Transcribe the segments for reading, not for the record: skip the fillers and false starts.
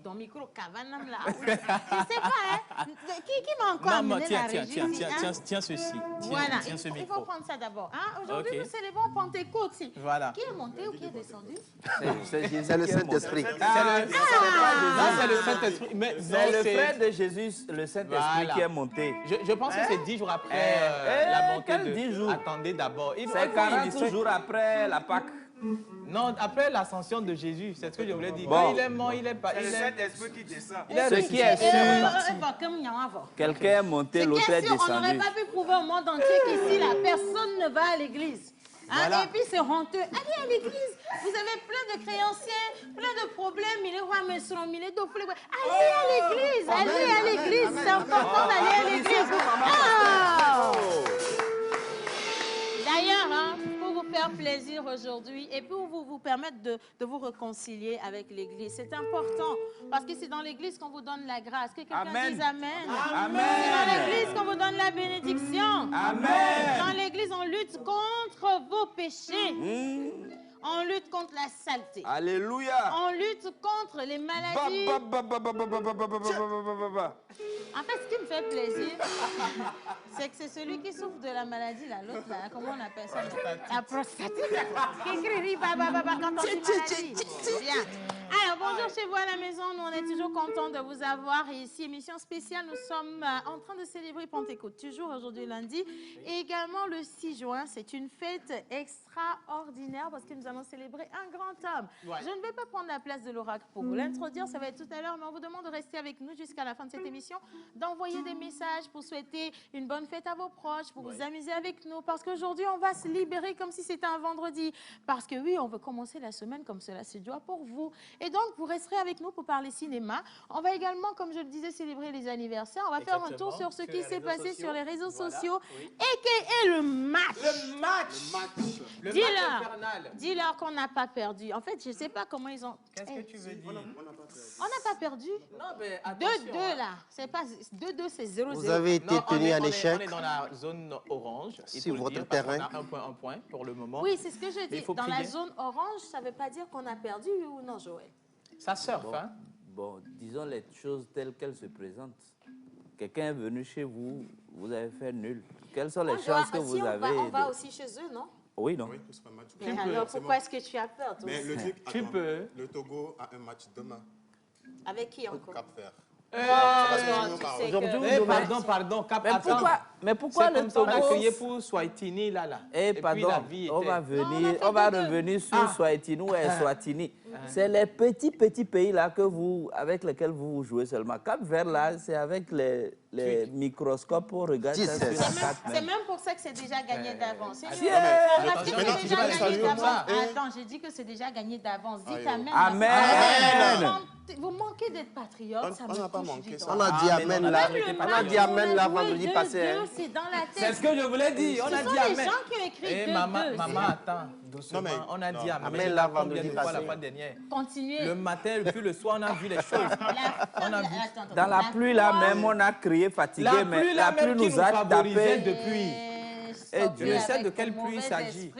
Dans micro cavanam là. Je sais pas, hein. Qui m'a encore amené la régie? Tiens ceci. Voilà, tiens ce il micro. faut prendre ça d'abord. Hein? Aujourd'hui, nous célébrons Pentecôte. Voilà. Qui est monté ou qui est descendu? C'est le Saint-Esprit. C'est le Saint-Esprit. C'est le frère de Jésus, le Saint-Esprit qui est monté. Je pense que c'est 10 jours après la montée de... 10 jours? Attendez d'abord. C'est 40 jours après la Pâque. Non, après l'ascension de Jésus, c'est ce que je voulais dire. Bon. Quand il est mort, il est pas... C'est le Saint-Esprit qui descend. Ce qui est sûr, quelqu'un est monté, l'autre est On n'aurait descendu. pas pu prouver au monde entier qu'ici, la personne ne va à l'église. Hein? Voilà. Et puis c'est honteux. Allez à l'église. Vous avez plein de créanciers, plein de problèmes. Allez à l'église. Allez à l'église. C'est important d'aller à l'église. D'ailleurs, hein, pour vous faire plaisir aujourd'hui et pour vous permettre de vous réconcilier avec l'église, c'est important parce que c'est dans l'église qu'on vous donne la grâce. Que quelqu'un dise Amen. Amen. C'est dans l'église qu'on vous donne la bénédiction. Amen. Dans l'église, on lutte contre vos péchés. On lutte contre la saleté. Alléluia. On lutte contre les maladies. En fait, ce qui me fait plaisir, c'est que c'est celui qui souffre de la maladie, là, l'autre, là, comment on appelle ça? La prostatite. Qui crie quand on dit maladie. Bien. Alors, bonjour chez vous à la maison. Nous, on est toujours contents de vous avoir ici. Émission spéciale, nous sommes en train de célébrer Pentecôte, toujours aujourd'hui lundi. Et également le 6 juin, c'est une fête extraordinaire parce que nous allons célébrer un grand homme. Ouais. Je ne vais pas prendre la place de l'oracle pour vous l'introduire, ça va être tout à l'heure, mais on vous demande de rester avec nous jusqu'à la fin de cette émission, d'envoyer des messages pour souhaiter une bonne fête à vos proches, pour vous amuser avec nous, parce qu'aujourd'hui, on va se libérer comme si c'était un vendredi. Parce que oui, on veut commencer la semaine comme cela se doit pour vous. Et donc, vous resterez avec nous pour parler cinéma. On va également, comme je le disais, célébrer les anniversaires. On va faire un tour sur ce qui s'est passé sur les réseaux sociaux. Et le match. Le match. Le match infernal. Dis-leur qu'on n'a pas perdu. En fait, je ne sais pas comment ils ont... Qu'est-ce que tu veux dire? On n'a pas perdu. Non, mais attention. 2-2 là. C'est pas 2-2, c'est 0-0. Vous avez été tenu en échec. On est dans la zone orange. Sur votre terrain. On a un point pour le moment. Oui, c'est ce que je dis. Dans la zone orange, ça ne veut pas dire qu'on a perdu ou non, Joël? Ça surfe, hein? Bon, disons les choses telles qu'elles se présentent. Quelqu'un est venu chez vous, vous avez fait nul. Quelles sont les chances que vous avez? On va aussi chez eux, non? Oui, non? Oui, ce sera un match. Mais alors, pourquoi est-ce que tu as peur, toi? Mais le truc, le Togo a un match demain. Avec qui encore? Cap-Vert. Aujourd'hui, pardon, mais pourquoi le Togo? On a crié pour Swahili, là. Eh, pardon, on va revenir sur Swahili ou Eswatini. C'est les petits pays là avec lesquels vous jouez seulement. Cap-Vert, là, c'est avec les microscopes pour regarder ça sur la carte. C'est même pour ça que c'est déjà gagné d'avance. Attends, j'ai dit que c'est déjà gagné d'avance. Dites Amen. Amen. Vous manquez d'être patriote. On n'a pas manqué ça. On a dit Amen là. On a dit Amen là vendredi passé. C'est dans la tête. C'est ce que je voulais dire. On a dit Amen. Ce sont les gens qui ont écrit 2-2. Maman, attends. Doucement. On a dit Amen là vendredi passé. La fois dernière. Continuez. Le matin et puis le soir, on a vu les choses. Dans la pluie là même, on a crié fatigué, mais la pluie nous a tapé depuis. Et Dieu sait de quelle pluie il s'agit.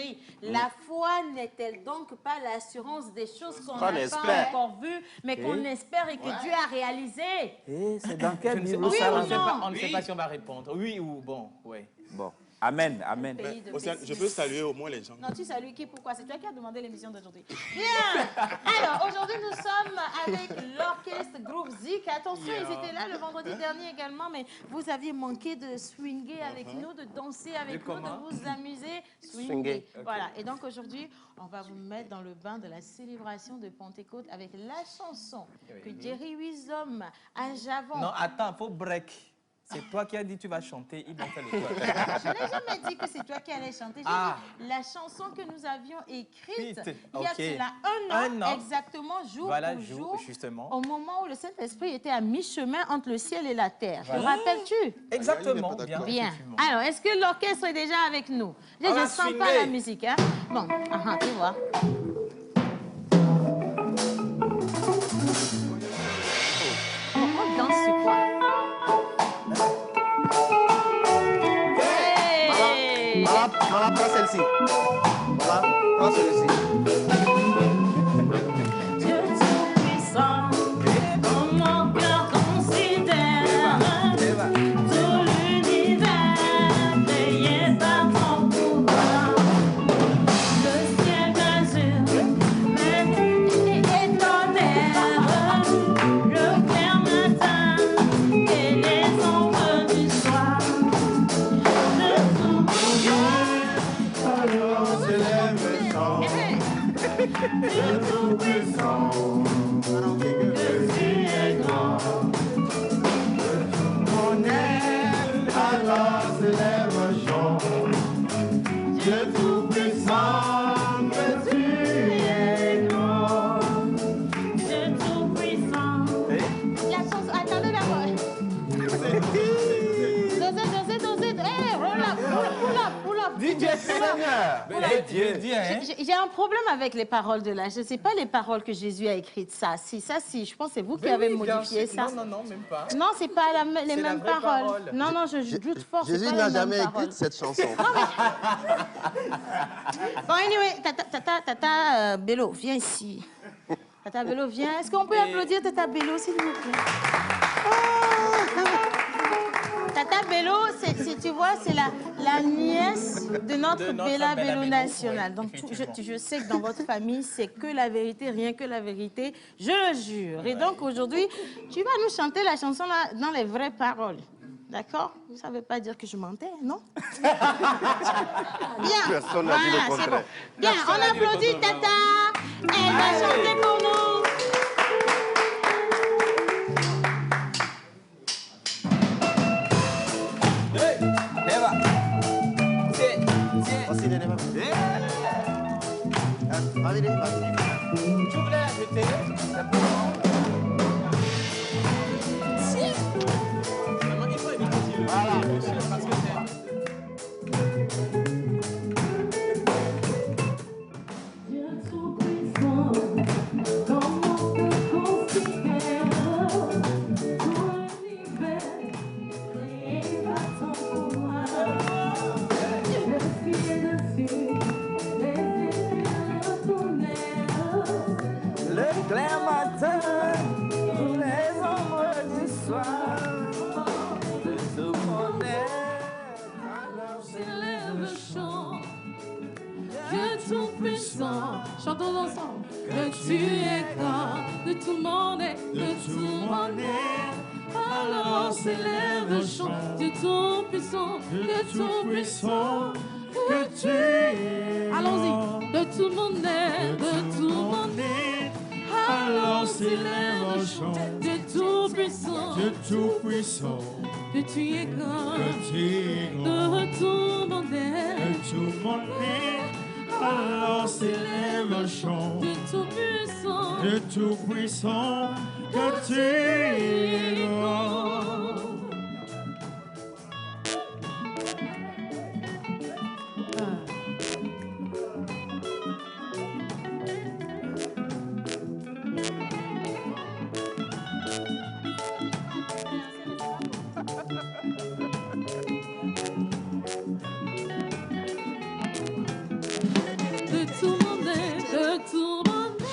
La foi n'est-elle donc pas l'assurance des choses qu'on n'a pas encore vues, mais qu'on espère et que Dieu a réalisées? C'est dans quel niveau ça? On ne sait pas si on va répondre. Oui ou bon, oui. Bon. Amen, amen. Je peux saluer au moins les gens. Non, tu salues qui? Pourquoi? C'est toi qui as demandé l'émission d'aujourd'hui. Bien. Alors, aujourd'hui, nous sommes avec l'orchestre Groupe Zik. Attention, ils étaient là le vendredi dernier également, mais vous aviez manqué de swinguer avec nous, de danser avec nous, de vous amuser. Swinguer. Voilà. Et donc, aujourd'hui, on va vous mettre dans le bain de la célébration de Pentecôte avec la chanson que Jerry Wisdom à Javon. Non, attends, il faut break. C'est toi qui as dit tu vas chanter, ils vont faire le tour. Je n'ai jamais dit que c'est toi qui allais chanter. J'ai dit la chanson que nous avions écrite il y a cela un an, exactement, jour pour jour, justement. au moment où le Saint-Esprit était à mi-chemin entre le ciel et la terre. Te rappelles-tu? Exactement. Bien. Alors, est-ce que l'orchestre est déjà avec nous? Je ne sens pas la musique. Hein? Bon, tu vois. On danse sur quoi? Voilà, prends celle-ci. Voilà, prends celui-ci. Dieu tout-puissant, dans mon cœur considère tout l'univers, payé par ton pouvoir. Le ciel d'azur, mer et tonnerre, le clair matin et les ombres du soir. Dieu tout-puissant, que tu es grand. Mon aile, alors s'élève un chant. Dieu tout-puissant, que tu es grand. Dieu tout-puissant. La chanson, attendez d'abord. Dosez. Hey, roll up. DJ Seigneur. J'ai un problème avec les paroles de là. Je ne sais pas les paroles que Jésus a écrites. Ça, si. Je pense que c'est vous qui avez modifié ça. Non, même pas. Non, ce n'est pas les mêmes paroles. parole. Non, je doute fort. Jésus n'a jamais écrit cette chanson. Bon, anyway, Tata Bello, viens ici. Tata Bello, viens. Est-ce qu'on peut applaudir Tata Bello, s'il vous plaît? Tata Bello, tu vois, c'est la nièce de notre Bella Bello nationale. Donc, je sais que dans votre famille, c'est que la vérité, rien que la vérité, je le jure. Et donc, aujourd'hui, tu vas nous chanter la chanson là, dans les vraies paroles. D'accord? Vous ne savez pas dire que je mentais, non? Bien. Personne n'a dit le contraire. Bon. Bien, on applaudit Tata. Elle va chanter pour nous. Allez, Tu voulais ajouter simplement. Il faut éviter de parce que Dieu tout-puissant, dans mon cœur considère tout l'univers, créé par ton pouvoir. Le ciel dessus, les étoiles tonnerre, Le clair matin, les ombres du soir. De tout mon être, alors s'élève le chant. Dieu tout-puissant, chantons ensemble. Que tu es grand, de tout le monde est, de tout le monde est. Alors s'élève le chant. Dieu tout-puissant, de tout-puissant, que tu es. Allons-y, de tout le monde est, de tout le monde est. Alors s'élève le chant. Dieu tout-puissant, Dieu tout-puissant, que tu es grand, que tu es grand. de tout le monde est. Que tout le monde est, alors s'élève un chant. Dieu tout-puissant, Dieu tout-puissant, que tu es grand. de tout le monde est, de tout le monde est.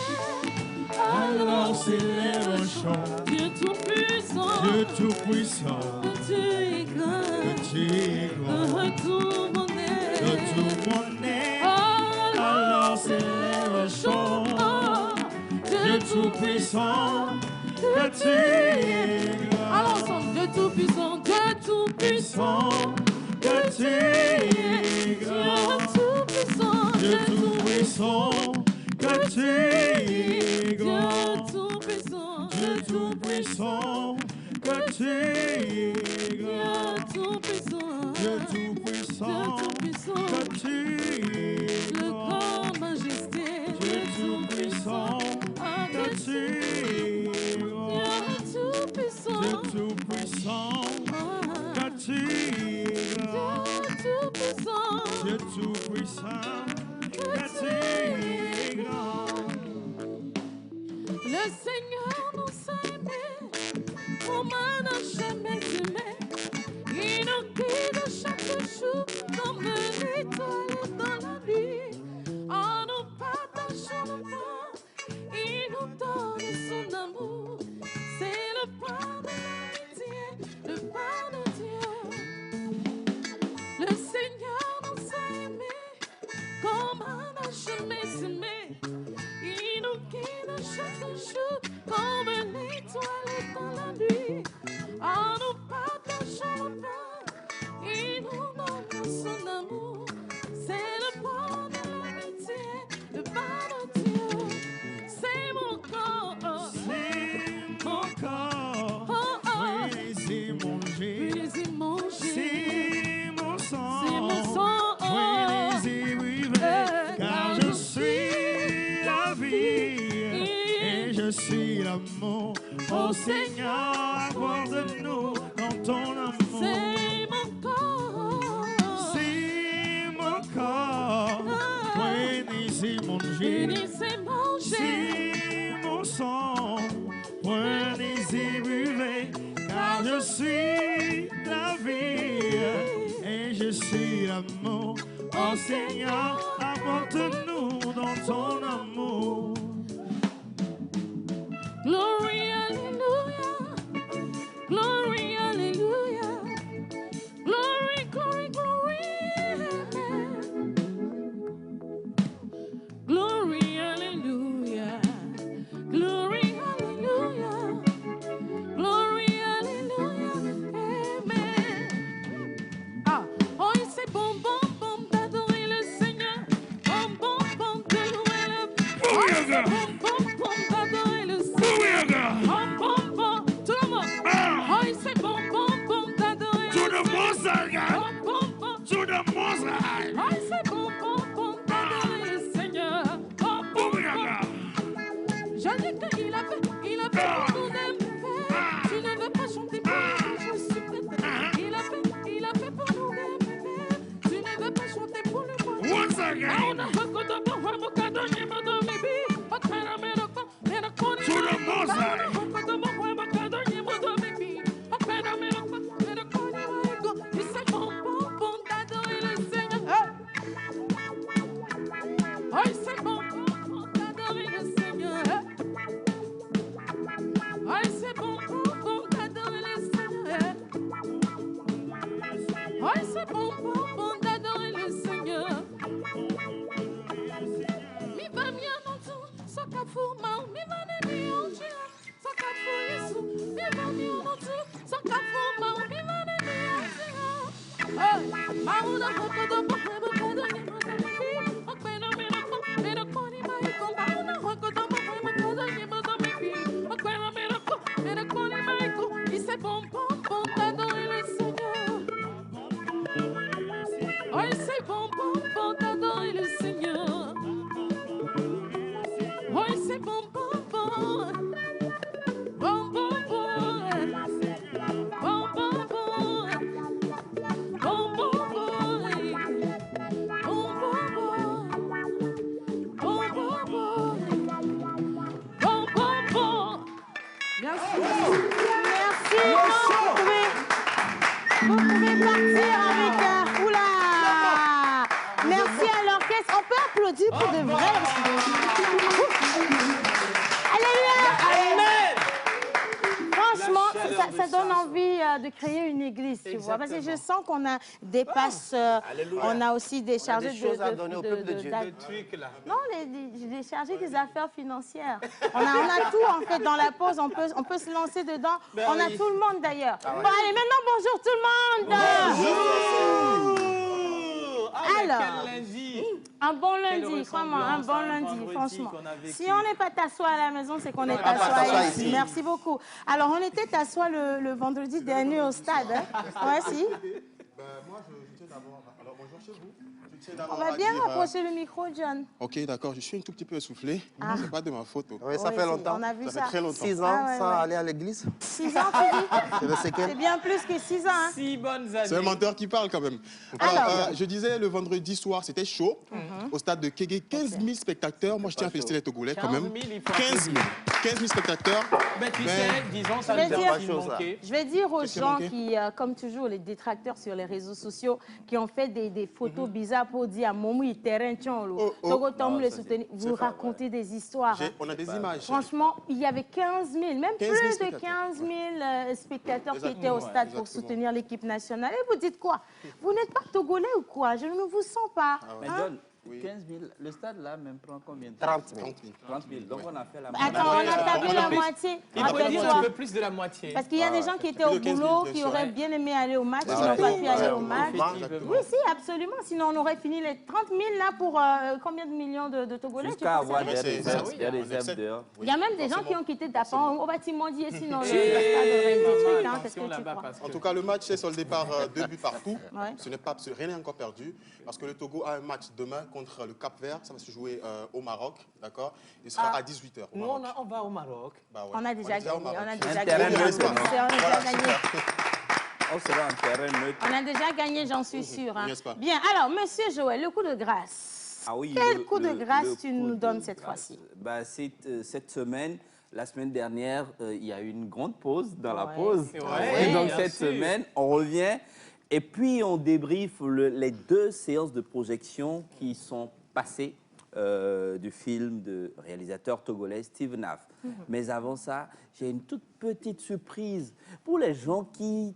Alors s'élève un chant. Dieu tout-puissant, Dieu tout-puissant, que tu es grand, que tu es grand. de tout le monde est. Que tout le monde est, alors s'élève un chant. Dieu tout-puissant, que tu es grand. Allons ensemble, Dieu tout-puissant, Dieu tout-puissant, Que tu es grand. Dieu tout-puissant, Dieu tout-puissant, que tu es grand. Dieu tout-puissant, Dieu tout-puissant, que tu es grand. tout-puissant, que tu es grand. Dieu tout-puissant, que tu es grand. Le Seigneur nous a aimés, comme un n'a jamais aimé. Il nous guide chaque jour comme l'étoile dans la nuit. En nous partageant le pain, il nous donne son amour. C'est le pain de l'amitié, le pain de Dieu. Le Seigneur nous a aimés, comme un n'a jamais aimé. Il nous guide chaque jour comme l'étoile dans la nuit. En nous partageant le pain, il nous donne son amour. C'est le pain de l'amitié, le pain de Dieu. C'est mon corps, C'est mon corps, oh, oh. venez-y manger. Venez-y manger. C'est mon sang, C'est mon sang, oh. venez-y buvez, car je suis la vie et je suis l'amour. Oh Seigneur, accorde-nous dans ton amour. C'est mon corps, C'est mon corps, venez-y manger. venez-y manger. C'est mon sang, venez-y buvez, car je suis la vie et je suis l'amour. Oh Seigneur, apporte-nous dans ton amour. Glory, hallelujah. Glory, hallelujah. Glory, glory, glory. Glory, hallelujah. Glory, hallelujah. Glory, hallelujah. Amen. Ah, oh, c'est bon, bon, bon d'adorer le Seigneur. Bon, bon, bon de louer le. Oh, c'est bon, bon, bon d'adorer le Seigneur. Bon, bon, bon, tout le monde. Oh, c'est bon, bon, bon d'adorer le Seigneur. Bon, bon, bon. Oh, c'est bon, bon, bon d'adorer le Seigneur. Bon, bon, bon. Je dis qu'il a fait pour nous des merveilles. Tu ne veux pas chanter pour lui, je suis prête. Il a fait pour nous des merveilles. Tu ne veux pas chanter pour lui, moi. Once again. On a reconnu pour moi, mon cadeau, il m'a donné, baby. Oh, mais non, To the Most High. C'est bon, bon, bon d'adorer le Seigneur. Mi va bien en tout, so ka fou mau, mi va ne mi on dia, so ka fou Yesu. Mi va bien en tout, so ka fou mau, mi va ne mi on dia. Oh, mau da hoko do bo hebo kada ni mo da mi, o kwena me no koni mai ko, mau da hoko do bo hebo kada ni mo da mi, o kwena me no koni mai ko. Et c'est bon, bon, bon d'adorer le Seigneur. Oh, c'est bon, bon, bon d'adorer le Seigneur. Oh, c'est bon, bon, bon. Bon, bon, bon. Bon, bon, bon. Bon, bon, bon. Bon, bon, bon. Bon, bon, bon. Bon, bon, bon. Merci. Merci. Vous pouvez partir avec... Oula! Merci à l'orchestre. On peut applaudir pour de vrai. Alléluia! Amen. Franchement, ça donne envie de créer une église, tu vois. Parce que je sens qu'on a des pasteurs, on a aussi des chargés des choses à donner au peuple de Dieu. Des trucs là. Non, les chargés des affaires financières. On a tout en fait dans la pause, on peut se lancer dedans. On a tout le monde d'ailleurs. Bon, allez, maintenant, bonjour tout le monde. Bonjour. Alors, quel lundi. Un bon lundi, crois-moi, un bon lundi, franchement. Si on n'est pas t'asseoir à la maison, c'est qu'on n'est pas t'asseoir ici. Merci beaucoup. Alors, on était t'asseoir le vendredi dernier au stade. Hein? Ouais, si. Moi, moi, je tiens d'abord. Alors, bonjour chez vous. On va bien rapprocher le micro, John. Ok, d'accord. Je suis un tout petit peu essoufflé. C'est pas de ma faute. Oui, ça fait longtemps. On a vu Ça ça. fait très longtemps. 6 ans sans aller à l'église. 6 ans, tu dis? C'est le séquel. C'est bien plus que 6 ans. Hein? 6 bonnes années. C'est un menteur qui parle quand même. Alors, je disais, le vendredi soir, c'était chaud. Au stade de Kégué, 15 000 spectateurs. Moi, je tiens à féliciter les Togolais quand même. 15 000 spectateurs. Mais tu sais, disons, ça nous a manqué. Je vais dire aux gens qui, comme toujours, les détracteurs sur les réseaux sociaux, qui ont fait des photos bizarres pour dire à Momo, terrain, le soutenir. Vous racontez des histoires. On a des images. Franchement, il y avait 15 000, même plus de 15 000 spectateurs qui étaient au stade pour soutenir l'équipe nationale. Et vous dites quoi? Vous n'êtes pas Togolais ou quoi? Je ne vous sens pas. Mais John, 15 000, le stade là même prend combien de temps? 30 000. 30 000. Donc on a fait la moitié. Attends, on a tapé la moitié. Il faut dire un peu plus de la moitié. Parce qu'il y a des gens qui étaient au boulot, qui auraient bien aimé aller au match, qui n'ont pas pu aller au match. Oui, si, absolument. Sinon, on aurait fini les 30 000 là pour combien de millions de Togolais? Jusqu'à avoir des réserves dehors. Il y a même des gens qui ont quitté Dapan au bâtiment d'hier, sinon le stade aurait été détruit. Qu'est-ce que tu crois? En tout cas, le match s'est soldé par 2 buts partout. Rien n'est encore perdu. Parce que le Togo a un match demain contre le Cap-Vert. Ça va se jouer au Maroc, d'accord? Il sera à 18h. Nous, on va au Maroc. Bah ouais. On a déjà gagné. On On sera en terrain neutre. On a déjà gagné, j'en suis sûre. Bien, alors, monsieur Joël, le coup de grâce. Ah oui, Quel coup de grâce tu nous donnes cette fois-ci? Cette semaine, la semaine dernière, il y a eu une grande pause dans la Ouais. pause. Ouais, Et donc bien cette sûr. semaine, on revient et puis on débriefe les 2 séances de projection qui sont passées du film de réalisateur togolais Steve Naf. Mais avant ça, j'ai une toute petite surprise pour les gens qui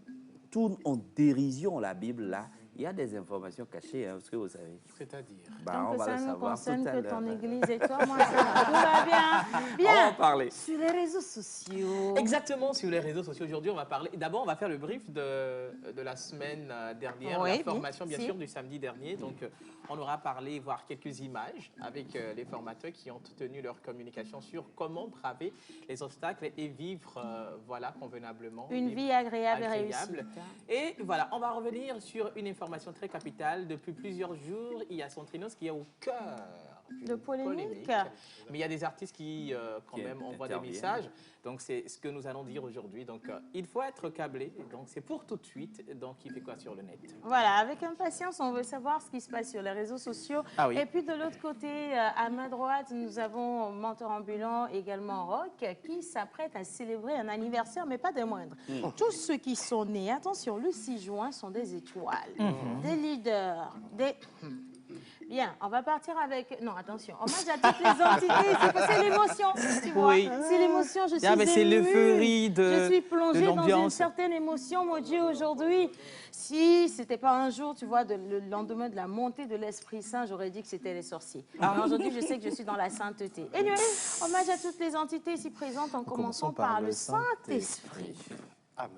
tournent en dérision la Bible là. Il y a des informations cachées, hein, parce que vous savez. C'est-à-dire? On va ça le ne savoir concerne tout à que l'heure. ton église et toi, moi, ça va. Tout va bien. Bien. On va en parler. Sur les réseaux sociaux. Exactement, sur les réseaux sociaux. Aujourd'hui, on va parler. D'abord, on va faire le brief de la semaine dernière, Oui, la formation, bien si. sûr, du samedi dernier. Donc, on aura parlé, voir quelques images avec les formateurs qui ont tenu leur communication sur comment braver les obstacles et vivre, voilà, convenablement. Une vie agréable et réussie. Et voilà, on va revenir sur une information très capitale. Depuis plusieurs jours, il y a Centrinos qui est au cœur De polémique. Mais il y a des artistes qui, quand même, envoient des messages. Donc, c'est ce que nous allons dire aujourd'hui. Donc, il faut être câblé. Donc, c'est pour tout de suite. Donc, il fait quoi sur le net? Voilà, avec impatience, on veut savoir ce qui se passe sur les réseaux sociaux. Ah oui. Et puis, de l'autre côté, à ma droite, nous avons Mentor Ambulant, également Rock, qui s'apprête à célébrer un anniversaire, mais pas des moindres. Tous ceux qui sont nés, attention, le 6 juin, sont des étoiles, des leaders, des... Bien, on va partir avec... Non, attention, hommage à toutes les entités, c'est l'émotion, tu vois. Oui. C'est l'émotion, je suis Ah, mais c'est émue. l'euphorie Je suis de plongée dans une l'ambiance. certaine émotion, mon Dieu, aujourd'hui. Si c'était pas un jour, tu vois, le lendemain de la montée de l'Esprit Saint, j'aurais dit que c'était les sorciers. Mais aujourd'hui, je sais que je suis dans la sainteté. Anyway, hommage à toutes les entités ici présentes, en commençant par le Saint-Esprit. Amen.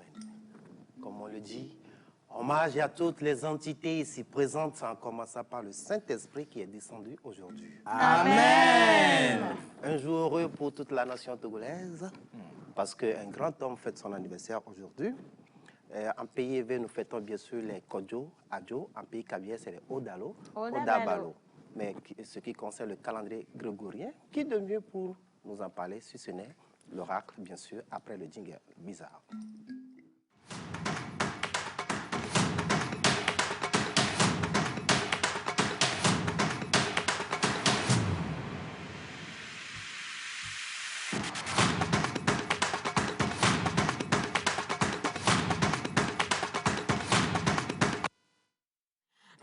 Comme on le dit, hommage à toutes les entités ici présentes, en commençant par le Saint-Esprit qui est descendu aujourd'hui. Amen. Un jour heureux pour toute la nation togolaise, parce qu'un grand homme fête son anniversaire aujourd'hui. En pays élevé, nous fêtons bien sûr les Kodjo, Adjo. En pays Kabylie, c'est les Odalo, Odabalo. Mais ce qui concerne le calendrier grégorien, qui de mieux pour nous en parler, si ce n'est l'oracle, bien sûr, après le jingle bizarre.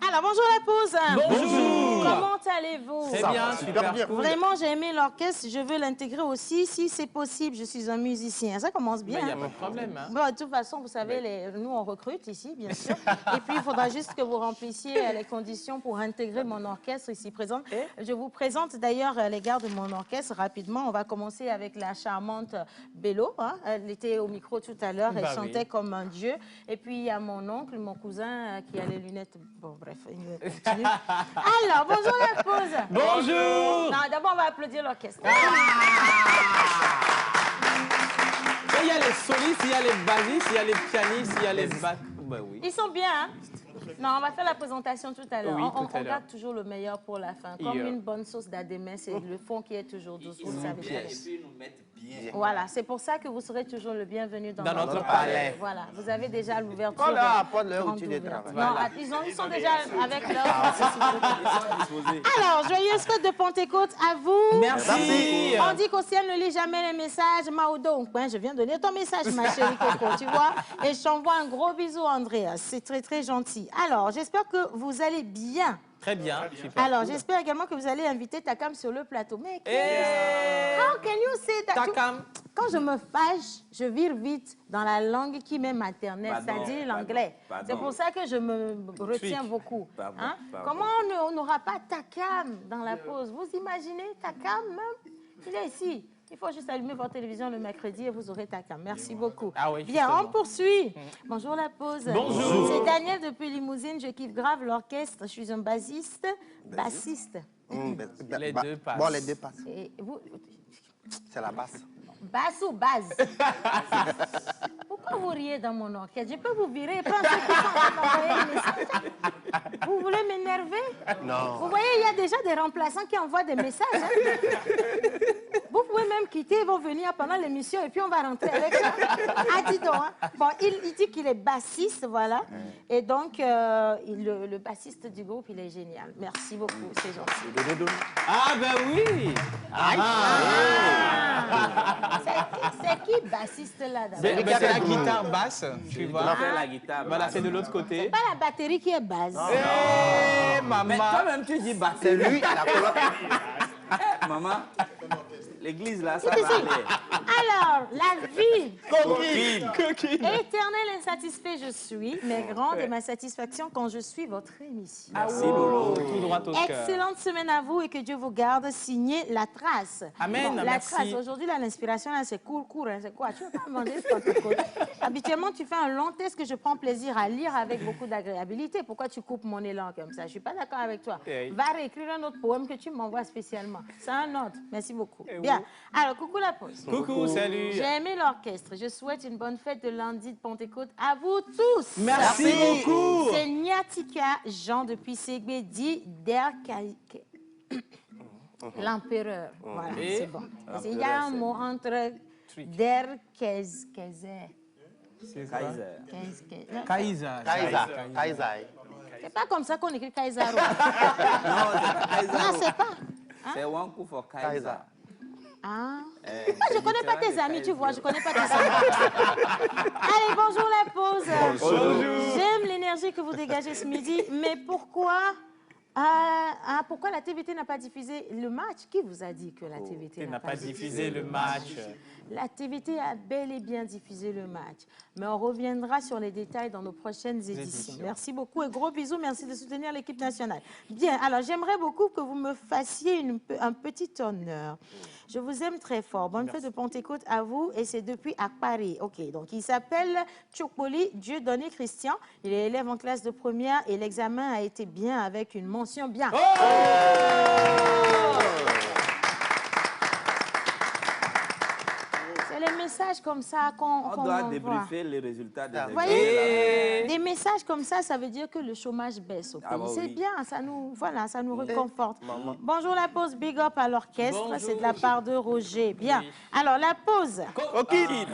Alors, bonjour la pause. Bonjour. Comment allez-vous? Très bien, super bien. Vraiment, j'ai aimé l'orchestre. Je veux l'intégrer aussi, si c'est possible. Je suis un musicien. Ça commence bien. Mais il n'y a hein. pas de problème. Hein. Bon, de toute façon, vous savez, nous, on recrute ici, bien sûr. Et puis, il faudra juste que vous remplissiez les conditions pour intégrer mon orchestre ici présent. Je vous présente d'ailleurs les gars de mon orchestre rapidement. On va commencer avec la charmante Bello. Hein. Elle était au micro tout à l'heure. Elle chantait comme un dieu. Et puis, il y a mon oncle, mon cousin, qui a les lunettes. Bon, bref, il continue. Alors, bonjour la pause. Bonjour. Non, d'abord, on va applaudir l'orchestre. Il y a les solistes, il y a les bassistes, il y a les pianistes, il y a les basses. Ben oui. Ils sont bien, hein? Non, on va faire la présentation tout à l'heure. Oui, On garde toujours le meilleur pour la fin. Comme une bonne sauce d'adémé, c'est le fond qui est toujours douce. Vous le savez très bien. Voilà, c'est pour ça que vous serez toujours le bienvenu dans notre palais. Voilà, vous avez déjà l'ouverture. Voilà, pas de l'heure où tu les travailles. Non, ils sont déjà avec leur... Alors, joyeuse fête de Pentecôte à vous. Merci. On dit qu'Océane ne lit jamais les messages. Maudo, je viens de lire ton message, ma chérie Coco, tu vois. Et je t'envoie un gros bisou, Andrea. C'est très, très gentil. Alors, j'espère que vous allez bien. Très bien, super. Alors, j'espère également que vous allez inviter Takam sur le plateau. Mais how can you say that? Takam. Quand je me fâche, je vire vite dans la langue qui m'est maternelle, c'est-à-dire l'anglais. C'est pour ça que je me retiens beaucoup. Hein? Comment on n'aura pas Takam dans la pause? Vous imaginez Takam même? Il est ici. Il faut juste allumer votre télévision le mercredi et vous aurez Takam. Merci beaucoup. Ah oui, bien, on poursuit. Bonjour la pause. Bonjour. C'est Daniel depuis Limousine. Je kiffe grave l'orchestre. Je suis un bassiste. Les deux passent. Bon, les deux passent. Et vous... C'est la basse. Basse ou base? Pourquoi vous riez dans mon orchestre? Je peux vous virer et prendre ceux qui sont en train d'envoyer des messages. Vous voulez m'énerver? Non. Vous voyez, il y a déjà des remplaçants qui envoient des messages. Hein? Vous pouvez même quitter, ils vont venir pendant l'émission et puis on va rentrer avec eux. Ah, dis donc. Hein? Bon, il dit qu'il est bassiste, voilà. Et donc, le bassiste du groupe, il est génial. Merci beaucoup, c'est gentil. Ah, ben oui. C'est qui bassiste là d'abord? C'est la guitare basse, tu vois. La guitare. Voilà, c'est de l'autre côté. C'est pas la batterie qui est basse. Eh, Mais maman. toi-même, tu dis batterie. C'est lui, la colonne. Maman, l'église là, ça va aller. Alors, la vie. Coquine. Éternel insatisfait je suis, mais grande est ma satisfaction quand je suis votre émission. Merci, Lolo. Tout droit au cœur. Excellente semaine à vous et que Dieu vous garde. Signé La Trace. Amen, La merci. Trace, aujourd'hui, l'inspiration, c'est court. Hein. C'est quoi? Tu ne veux pas me demander ce Pentecôte. Habituellement, tu fais un long texte que je prends plaisir à lire avec beaucoup d'agréabilité. Pourquoi tu coupes mon élan comme ça? Je ne suis pas d'accord avec toi. Va réécrire un autre poème que tu m'envoies spécialement. C'est un autre. Merci beaucoup. Bien. Alors, coucou la pause. Coucou, salut. J'ai aimé l'orchestre. Je souhaite une bonne fête de lundi de Pentecôte à vous tous. Merci beaucoup. C'est Nyatika Jean depuis Ségbé, dit l'empereur. Voilà, c'est bon. Il y a un mot entre Kaiser. Kaiser. C'est pas comme ça qu'on écrit Kaiser. Non, c'est pas. C'est one coup for Kaiser. Ah. Je ne connais pas tes amis, tu vois, je ne connais pas tes amis. Allez, bonjour la pause. Bonjour. J'aime l'énergie que vous dégagez ce midi, mais pourquoi la TVT n'a pas diffusé le match? Qui vous a dit que la TVT n'a pas diffusé le match? La TVT a bel et bien diffusé le match. Mais on reviendra sur les détails dans nos prochaines éditions. Merci beaucoup et gros bisous. Merci de soutenir l'équipe nationale. Bien, alors j'aimerais beaucoup que vous me fassiez un petit honneur. Je vous aime très fort. Bonne fête de Pentecôte à vous et c'est depuis à Paris. OK, donc il s'appelle Tchokoli Dieudonné Christian. Il est élève en classe de première et l'examen a été bien avec une mention bien. Les messages comme ça qu'on doit débriefer les résultats des Vous voyez, des messages comme ça, ça veut dire que le chômage baisse au pays. C'est bien, ça nous réconforte. Bonjour la pause, big up à l'orchestre, c'est de la part de Roger. Bien, oui. Alors la pause. Coquine,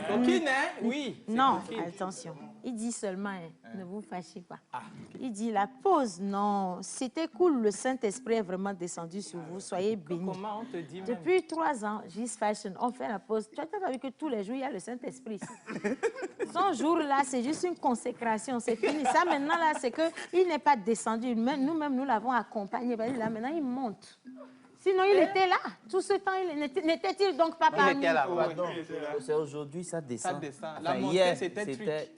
hein? Oui. Non, attention. Il dit seulement, ne vous fâchez pas. Il dit la pause, non. C'était cool, le Saint-Esprit est vraiment descendu sur vous. Soyez bénis. Comment on te dit? Depuis 3 ans, Gis Fashion, on fait la pause. Tu as vu que tous les jours, il y a le Saint-Esprit ici. Son jour-là, c'est juste une consécration. C'est fini. Ça, maintenant, là, c'est qu'il n'est pas descendu. Nous-mêmes, nous l'avons accompagné. Là, maintenant, il monte. Sinon, il était là. Tout ce temps, n'était-il donc pas parmi nous? Il était là. C'est aujourd'hui, ça descend. Ça descend. Enfin, La montée, hier,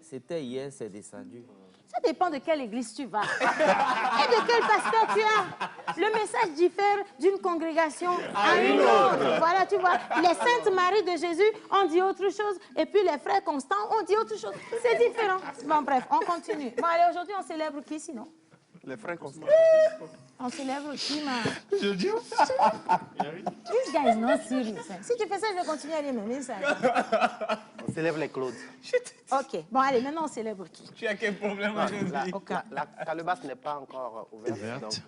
c'était hier, c'est descendu. Ça dépend de quelle église tu vas et de quel pasteur tu as. Le message diffère d'une congrégation à une autre. Voilà, tu vois. Les Saintes Maries de Jésus ont dit autre chose et puis les frères Constants ont dit autre chose. C'est différent. Bon, bref, on continue. Bon, allez, aujourd'hui, on célèbre qui sinon? Les frères comme ça. On célèbre qui, ma? Je dis. This guy is not serious. Si tu fais ça, je vais continuer à m'aimer ça. On célèbre les Claudes. Ok. Bon, allez, maintenant, on célèbre qui? Tu as quel problème aujourd'hui? La calebasse n'est pas encore ouverte.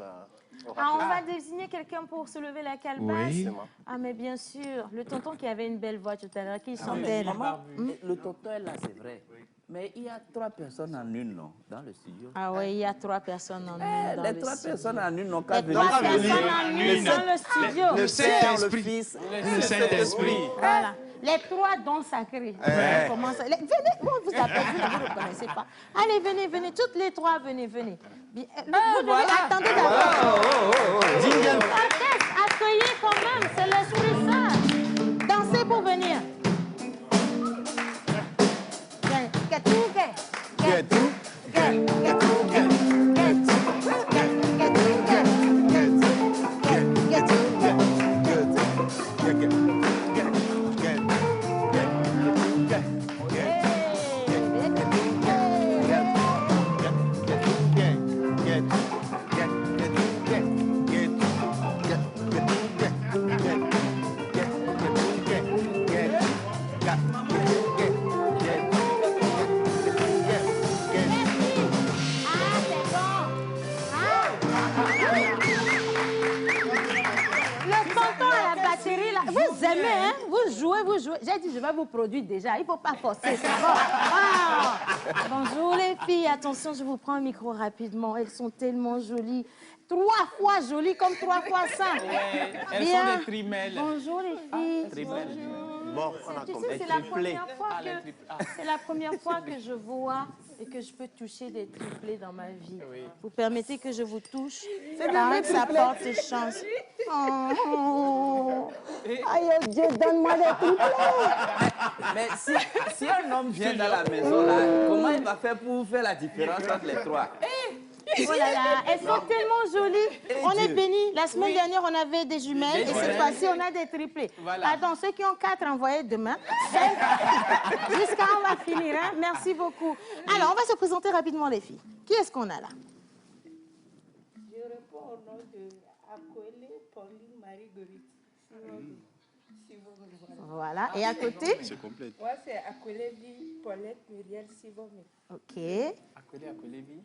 Donc, on va désigner quelqu'un pour se lever la calebasse. Oui. Ah, mais bien sûr. Le tonton qui avait une belle voix tout à l'heure, qui chantait là. Le tonton est là, c'est vrai. Mais il y a 3 personnes en une, non, dans le studio. Ah oui, il y a 3 personnes en une dans Les le 3 studio. personnes en une n'ont qu'à venir. 3 personnes en une dans le studio. le Père, le Saint-Esprit. Fils. Le Saint-Esprit. Voilà. Les 3 dons sacrés. Comment ça? Venez, vous appelez, vous ne vous reconnaissez pas. Allez, venez, toutes les 3, venez. Bien, vous devez attendre d'abord. Orchestre, accueillez quand même, c'est l'Esprit Saint. Dansez pour venir. Vous jouez. J'ai dit, je vais vous produire déjà. Il ne faut pas forcer. C'est bon. Ah. Bonjour les filles. Attention, je vous prends un micro rapidement. Elles sont tellement jolies. 3 fois jolies comme 3 fois 5. Ouais, elles Bien. sont des trimelles. Bonjour les filles. Bon, on a Tu compris. sais, c'est la première fois que je vois et que je peux toucher des triplés dans ma vie. Oui. Vous permettez que je vous touche? Car ça porte chance. Oh. Aïe, oh Dieu, donne-moi des triplés. Mais si un homme vient dans la maison, là, comment il va faire pour faire la différence entre les 3? Oh là là, elles sont tellement jolies. On est bénis. La semaine dernière, on avait des jumelles et cette fois-ci, on a des triplés. Voilà. Attends, ceux qui ont 4, envoyez demain. 5. Jusqu'à on va finir. Hein? Merci beaucoup. Alors, on va se présenter rapidement, les filles. Qui est-ce qu'on a là? Je réponds au nom de Akwele Pauline Marie-Gorite. Voilà. Et à côté? Moi, c'est Akwele Vie Paulette Muriel Sivomé. OK. Accolé, vie.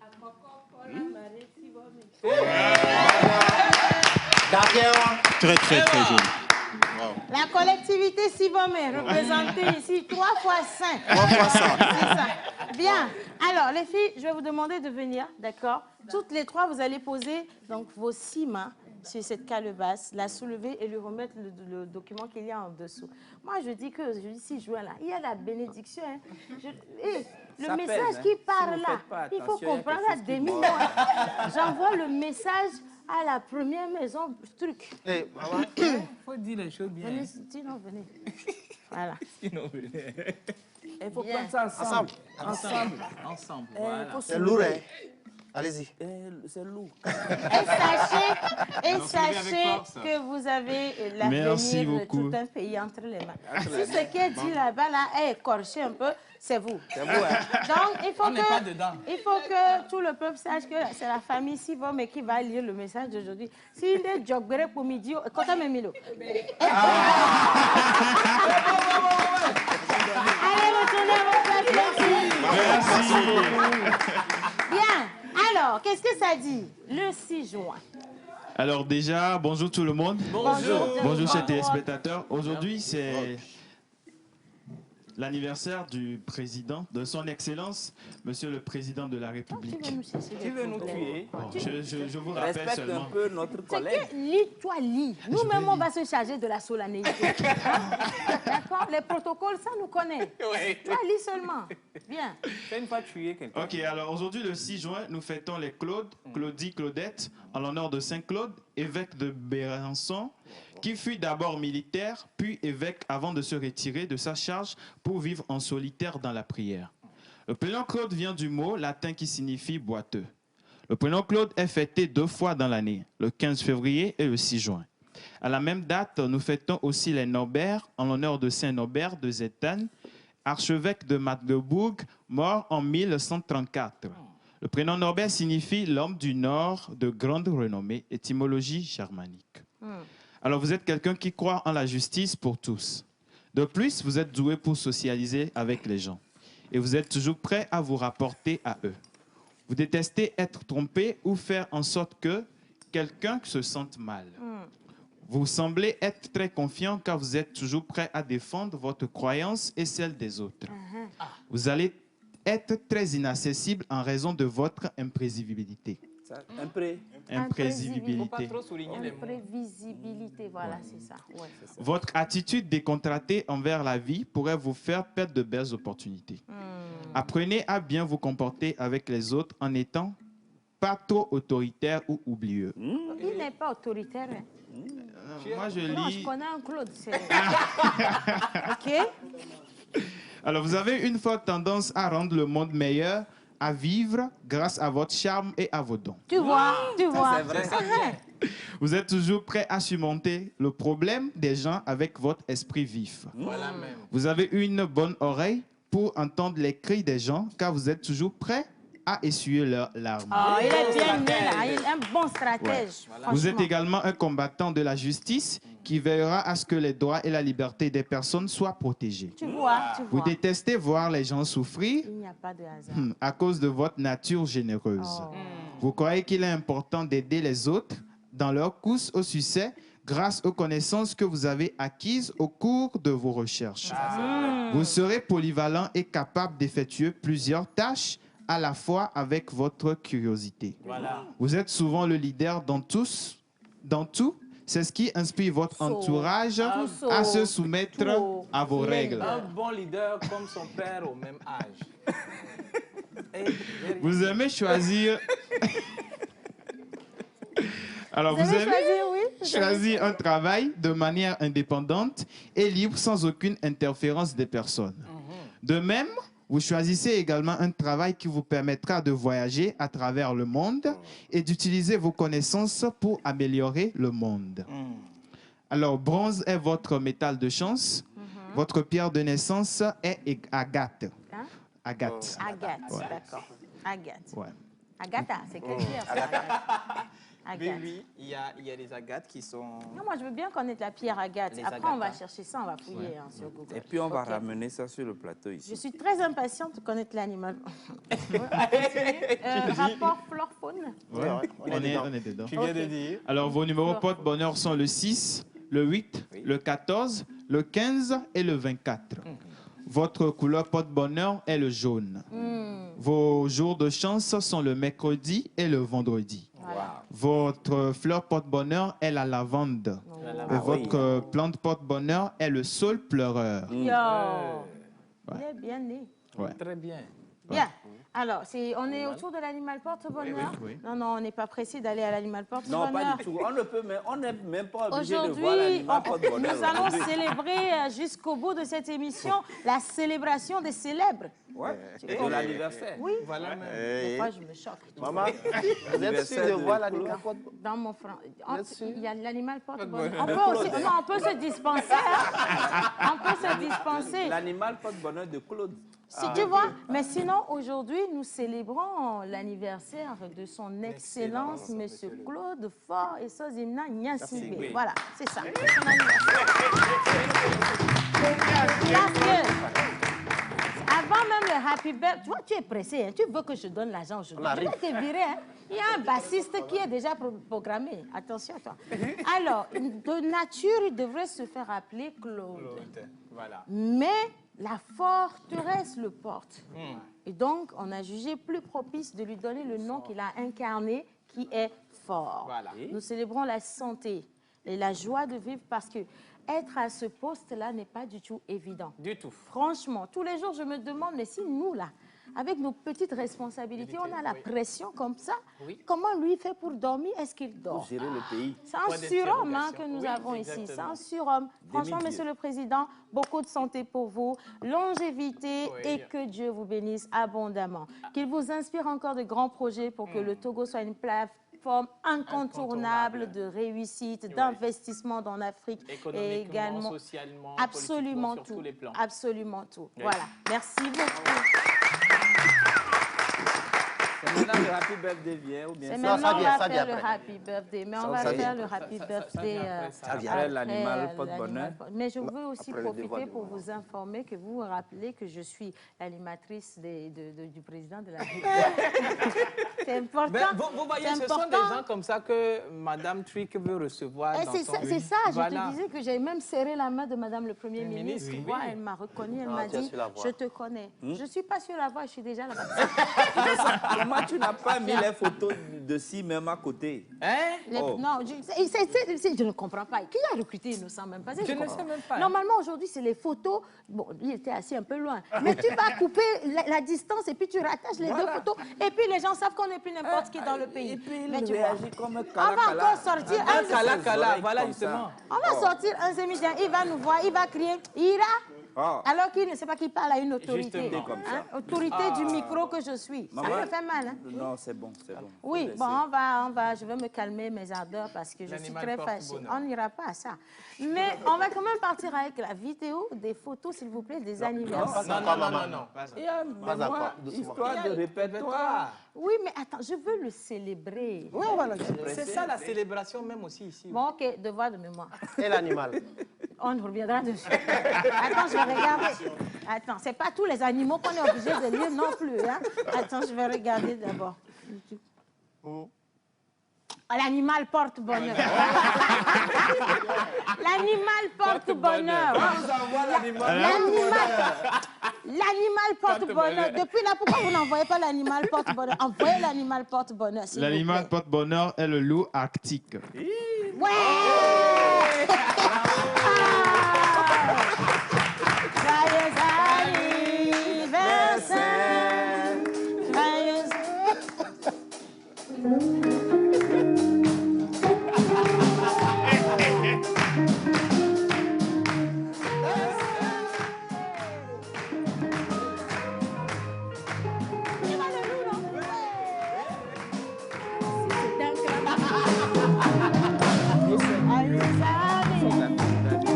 Pauline Marie Sivomé. Très, très, très joli. La collectivité Sivomé, représentée ici 3 fois 5. 3 fois 5. C'est ça. Bien. Alors, les filles, je vais vous demander de venir, d'accord? Toutes les 3, vous allez poser donc, vos 6 mains sur cette calebasse, la soulever et lui remettre le document qu'il y a en dessous. Moi, je dis 6 juin, là, il y a la bénédiction. Hein. Le message pèse, qui hein. part Si vous là, faites pas il faut attention, il y a comprendre quelque à chose qui demi-mois. J'envoie le message à la première maison, truc. Eh, maman, Il faut dire les choses bien. Venez, sinon, venez. Voilà. Sinon, venez. Il faut Bien. prendre ça ensemble. Ensemble. Il Voilà. faut se c'est lourd, lever. hein? Allez-y. C'est lourd. Et Donc, sachez avec force. que vous avez Merci l'avenir de beaucoup. tout un pays entre les mains. Si ce qui est dit là-bas là, est écorché un peu, c'est vous. C'est vous, hein? Donc, On n'est pas dedans. il faut que tout le peuple sache que c'est la famille Sivom qui va lire le message d'aujourd'hui. Si il est jogbere pour midi, quand même Milo. Allez, retournez à vos places. Merci. Bien. Alors, qu'est-ce que ça dit? Le 6 juin. Alors déjà, bonjour tout le monde. Bonjour. Bonjour chers téléspectateurs. Aujourd'hui, c'est l'anniversaire du président, de son Excellence, Monsieur le Président de la République. Tu veux nous tuer? Bon, je vous rappelle Respecte seulement. un peu notre C'est collègue. que lis-toi, lis. Nous-mêmes, on va se charger de la solennité. Hein? D'accord? Les protocoles, ça nous connaît. Toi, lis seulement. Bien. Fais une fois tuer quelqu'un. Ok, alors aujourd'hui, le 6 juin, nous fêtons les Claude, Claudie, Claudette, en l'honneur de Saint Claude, évêque de Bérançon, qui fut d'abord militaire, puis évêque avant de se retirer de sa charge pour vivre en solitaire dans la prière. Le prénom Claude vient du mot latin qui signifie boiteux. Le prénom Claude est fêté 2 fois dans l'année, le 15 février et le 6 juin. À la même date, nous fêtons aussi les Norbert, en l'honneur de Saint Norbert de Zétane, archevêque de Magdebourg, mort en 1134. Le prénom Norbert signifie l'homme du Nord de grande renommée, étymologie germanique. Alors, vous êtes quelqu'un qui croit en la justice pour tous. De plus, vous êtes doué pour socialiser avec les gens. Et vous êtes toujours prêt à vous rapporter à eux. Vous détestez être trompé ou faire en sorte que quelqu'un se sente mal. Vous semblez être très confiant car vous êtes toujours prêt à défendre votre croyance et celle des autres. Vous allez être très inaccessible en raison de votre imprévisibilité. Imprévisibilité. Il ne faut pas trop souligner les mots. Imprévisibilité, voilà, c'est ça. Ouais, c'est ça. Votre attitude décontractée envers la vie pourrait vous faire perdre de belles opportunités. Apprenez à bien vous comporter avec les autres en n'étant pas trop autoritaire ou oublieux. Il n'est pas autoritaire. Hein. Moi, je Non, lis... je connais un Claude. OK? Alors, vous avez une forte tendance à rendre le monde meilleur, à vivre grâce à votre charme et à vos dons. Tu vois, tu vois. C'est vrai. Vous êtes toujours prêt à surmonter le problème des gens avec votre esprit vif. Voilà même. Vous avez une bonne oreille pour entendre les cris des gens, car vous êtes toujours prêt à essuyer leurs larmes. Oh, il est bien né, là. Il est un bon stratège. Voilà. Vous êtes également un combattant de la justice qui veillera à ce que les droits et la liberté des personnes soient protégés. Tu vois, tu Vous vois. détestez voir les gens souffrir Il n'y a pas de hasard. à cause de votre nature généreuse. Oh. Vous croyez qu'il est important d'aider les autres dans leur course au succès grâce aux connaissances que vous avez acquises au cours de vos recherches. Vous serez polyvalent et capable d'effectuer plusieurs tâches à la fois avec votre curiosité. Voilà. Vous êtes souvent le leader dans tout. C'est ce qui inspire votre entourage à se soumettre à vos règles. Un bon leader comme son père au même âge. Vous aimez choisir... Alors, vous aimez choisir un travail de manière indépendante et libre sans aucune interférence des personnes. De même, vous choisissez également un travail qui vous permettra de voyager à travers le monde et d'utiliser vos connaissances pour améliorer le monde. Alors, bronze est votre métal de chance. Votre pierre de naissance est agate. Hein? Agate. Agathe, Ouais. d'accord. Agathe. Ouais. Agatha, c'est quelle pierre, ça? Agathe. Oui, il y a des agates qui sont... Non, moi, je veux bien connaître la pierre Agathe. Les Après, on va agates. chercher ça, on va fouiller sur Google. Et puis on va Ok. ramener ça sur le plateau ici. Je suis très impatiente de connaître l'animal. Rapport flore-faune. Ouais. On On est est dedans. Tu viens de dire. Alors, vos numéros porte-bonheur sont le 6, le 8, le 14, le 15 et le 24. Votre couleur porte-bonheur est le jaune. Vos jours de chance sont le mercredi et le vendredi. Voilà. Votre fleur porte-bonheur est la lavande. Et votre plante porte-bonheur est le saule pleureur. Yo! Il est bien né. Ouais. Très bien. Bien. Alors, on est autour de l'animal porte-bonheur? Oui. Non, non, on n'est pas pressé d'aller à l'animal Non, porte-bonheur. pas du tout. On n'est même pas obligé de voir Aujourd'hui, l'animal porte-bonheur. nous allons célébrer jusqu'au bout de cette émission la célébration des célèbres. Ouais. Et de l'anniversaire. Oui, Voilà même. des fois je me choque. Maman, vous êtes sûr de voir l'animal porte-bonheur? Dans mon franc, il y a l'animal porte-bonheur. Porte-bonheur. On peut aussi, non, on peut se dispenser. Hein. On peut se dispenser. L'animal porte-bonheur de Claude. Si tu vois, mais sinon aujourd'hui nous célébrons l'anniversaire de son Excellence Monsieur Claude Faure et Sozimna Nyasimbe. Voilà, c'est ça. C'est son anniversaire. Parce que avant même le Happy Birthday, toi tu es pressé, hein, tu veux que je donne l'argent aujourd'hui. Je vais te virer. Hein. Il y a un bassiste qui est déjà programmé. Attention à toi. Alors, de nature, il devrait se faire appeler Claude. Voilà. Mais la forteresse le porte. Et donc, on a jugé plus propice de lui donner le nom qu'il a incarné, qui est fort. Voilà. Nous célébrons la santé et la joie de vivre parce que être à ce poste-là n'est pas du tout évident. Du tout. Franchement, tous les jours, je me demande, mais si nous, là, avec nos petites responsabilités, on a la pression comme ça, comment lui fait pour dormir? Est-ce qu'il dort? Pour gérer le pays. C'est un surhomme hein, que nous avons ici. C'est un surhomme. Franchement, Monsieur le Président, beaucoup de santé pour vous, longévité et que Dieu vous bénisse abondamment. Qu'il vous inspire encore de grands projets pour que le Togo soit une plateforme incontournable de réussite, d'investissement dans l'Afrique et également socialement, absolument politiquement, sur tout. tous les plans. Absolument tout. Voilà. Merci beaucoup. Maintenant, le happy birthday vient ou bien C'est ça? maintenant on va ça vient faire le après. happy birthday, mais on va Ça vient faire le happy birthday Après l'animal porte-bonheur. Mais je veux aussi Après le devoir profiter du pour moment. vous informer que vous vous rappelez que je suis l'animatrice du président de la République. C'est important. Ben, vous voyez, c'est ce sont des important. gens comme ça que Mme Trick veut recevoir. Et dans c'est son- ça, c'est ça, Voilà. je te disais que j'ai même serré la main de Madame le Premier Le ministre. ministre, Tu oui. vois, elle m'a reconnu, elle Ah, m'a tu as dit, su la voir. je te connais. Je ne suis pas sur la voie, je suis déjà là-bas. Comment tu n'as pas mis les photos de si même à côté? Hein? Non, je ne comprends pas. Qui a recruté Innocent même pas? Je ne sais même pas. Normalement, aujourd'hui, c'est les photos. Bon, lui était assis un peu loin. Mais tu vas couper la distance et puis tu rattaches les deux photos. Et puis les gens savent qu'on n'est plus n'importe qui dans le pays. Et puis Mais il tu vois, réagit comme un on va cala-cala. encore sortir Un un cala-cala, voilà comme ça. justement. On va sortir un sémilien, il va nous voir, il va crier, Ira, Ah. alors qu'il ne sait pas qu'il parle à une autorité. Justement. Comme ça. Autorité du micro que je suis. Ça Maman, me fait mal. Hein? Non, c'est bon, c'est bon. Oui, Faut bon, laisser. je vais me calmer mes ardeurs parce que je suis L'animal très porte fâchée. bonheur. On n'ira pas à ça. Mais on va quand même partir avec la vidéo, des photos, s'il vous plaît, des anniversaires. Non, non, non, non, non. Il y a Pas mémoire, encore, doucement. histoire de répertoire. Oui, mais attends, je veux le célébrer. Oui, on va le célébrer. C'est ça la célébration même aussi ici. Bon, ok, devoir de mémoire. Et l'animal. On reviendra dessus. Attends, je vais regarder. Attends, c'est pas tous les animaux qu'on est obligé de lire non plus. Hein? Attends, je vais regarder d'abord. L'animal porte bonheur. L'animal porte bonheur. L'animal porte bonheur. Depuis là, pourquoi vous n'envoyez pas l'animal porte bonheur? Envoyez l'animal porte bonheur. s'il vous L'animal plaît. porte-bonheur est le loup arctique. Ouais! Joyeux anniversaire! Joyeux... Tu vois le loup, non? C'est un clan. Joyeux anniversaire!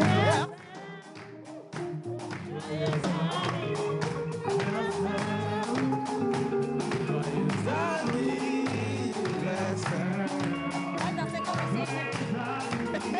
Attends, c'est comment c'est?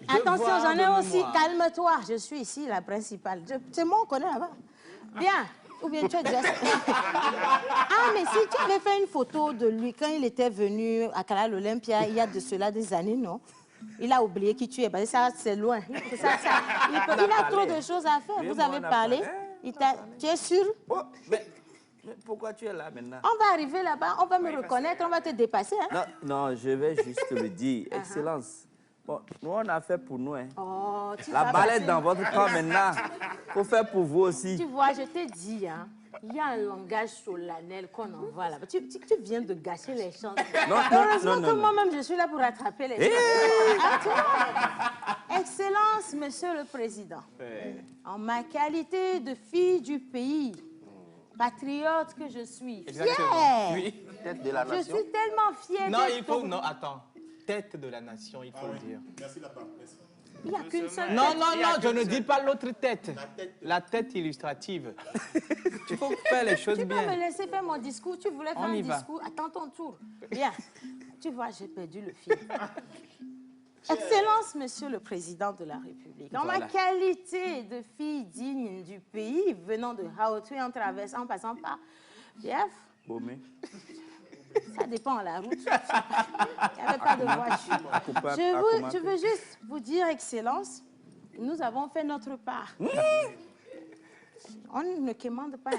Attention, j'en ai aussi. Calme-toi. Je suis ici, la principale. C'est moi, on connaît là-bas. Bien. Ou bien tu es déjà... Ah, mais si tu avais fait une photo de lui quand il était venu à Canal Olympia, il y a de cela des années, non? Il a oublié qui tu es. Parce que ça, c'est loin. Il a trop de choses à faire. Vous avez parlé. Tu es sûr? Oh, mais pourquoi tu es là maintenant? On va arriver là-bas, on va me reconnaître, on va te dépasser. Hein? Non, je vais juste le dire. Excellence. Bon, nous, on a fait pour nous. Hein. Oh, La balle est dans votre camp maintenant. Il faut faire pour vous aussi. Tu vois, je t'ai dit, hein, il y a un langage solennel qu'on envoie là-bas. Tu viens de gâcher les chances. Heureusement que moi-même, je suis là pour rattraper les chances. Ah, tu vois? Excellence, Monsieur le Président, en ma qualité de fille du pays, patriote que je suis, fière. Oui. Tête de la Je nation. suis tellement fière Non, d'être il faut... Non, attends. Tête de la nation, il faut le dire. Merci, la part. Merci. Il n'y a qu'une seule tête. Non, non, non, je ne dis pas l'autre tête. La tête illustrative. Il faut faire les choses Tu bien. peux me laisser faire mon discours. Tu voulais faire un discours. Attends ton tour. Bien. Tu vois, j'ai perdu le fil. Excellence, Monsieur le Président de la République, en ma qualité de fille digne du pays, venant de Hautui, en traversant, en passant par Biaf, ça dépend à la route. Il n'y avait pas de voiture. Je veux juste vous dire, Excellence, nous avons fait notre part. On ne commande pas.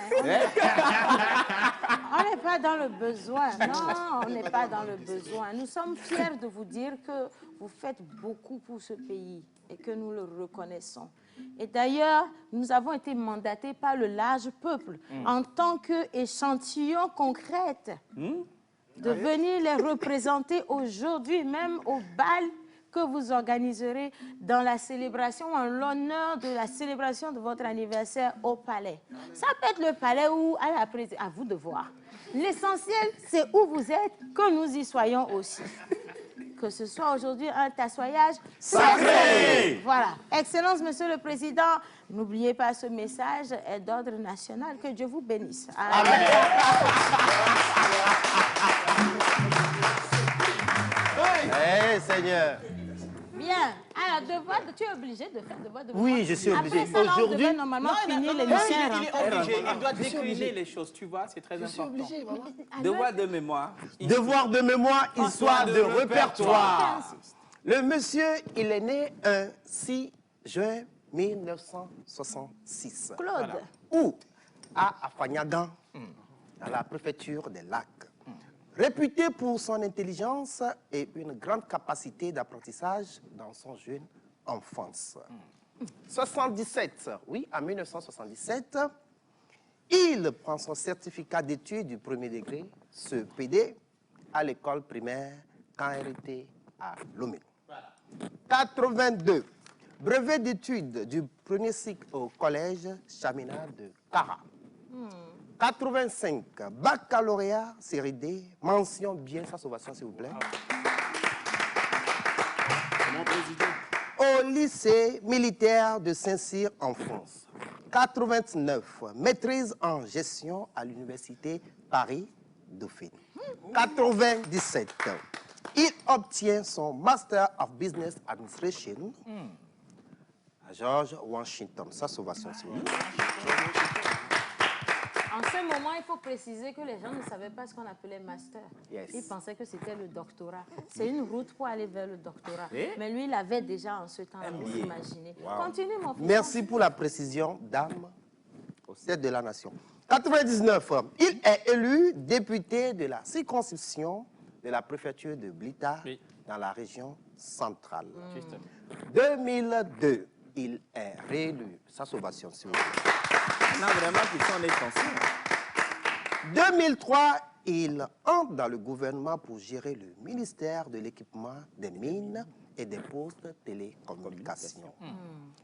On n'est pas dans le besoin. Non, on n'est pas dans le besoin. Nous sommes fiers de vous dire que vous faites beaucoup pour ce pays et que nous le reconnaissons. Et d'ailleurs, nous avons été mandatés par le large peuple en tant qu'échantillon concret de venir les représenter aujourd'hui, même au bal que vous organiserez dans la célébration, en l'honneur de la célébration de votre anniversaire au palais. Ça peut être le palais ou à la présidence, à vous de voir. L'essentiel, c'est où vous êtes, que nous y soyons aussi. Que ce soit aujourd'hui un tassoyage sacré. Voilà. Excellence, Monsieur le Président, n'oubliez pas ce message est d'ordre national. Que Dieu vous bénisse. Amen. Hey, Seigneur. Bien. Alors, tu es obligé de faire devoir de Oui, je suis obligé. Après ça, on devait normalement finir l'émission. Il doit décliner les choses, tu vois, c'est très important. Je suis obligé, maman. Devoir de mémoire. Devoir de mémoire, histoire de répertoire. Le monsieur, il est né un 6 juin 1966. Claude. Voilà. Où? À Afagnagan, dans la préfecture des Lacs. Réputé pour son intelligence et une grande capacité d'apprentissage dans son jeune enfance. 77, oui, en 1977, il prend son certificat d'études du premier degré, ce PD, à l'école primaire KRT à Lomé. 82, brevet d'études du premier cycle au collège Chamina de Kara. 85, baccalauréat, série D, mention bien sa sauvation, s'il vous plaît. Mon président. Au lycée militaire de Saint-Cyr en France. 89, maîtrise en gestion à l'université Paris-Dauphine. 97, il obtient son Master of Business Administration à George Washington. Sa sauvation, s'il vous plaît. En ce moment, il faut préciser que les gens ne savaient pas ce qu'on appelait master. Yes. Ils pensaient que c'était le doctorat. C'est une route pour aller vers le doctorat. Mais lui, il avait déjà en ce temps-là, vous imaginez. Wow. Continue, mon fils. Merci pour la précision, dame, au sein de la nation. 99, il est élu député de la circonscription de la préfecture de Blita, dans la région centrale. 2002, il est réélu. Sa sauvation, s'il vous plaît. Non, vraiment, qui sont les chansons. 2003, il entre dans le gouvernement pour gérer le ministère de l'équipement des mines et des postes télécommunications.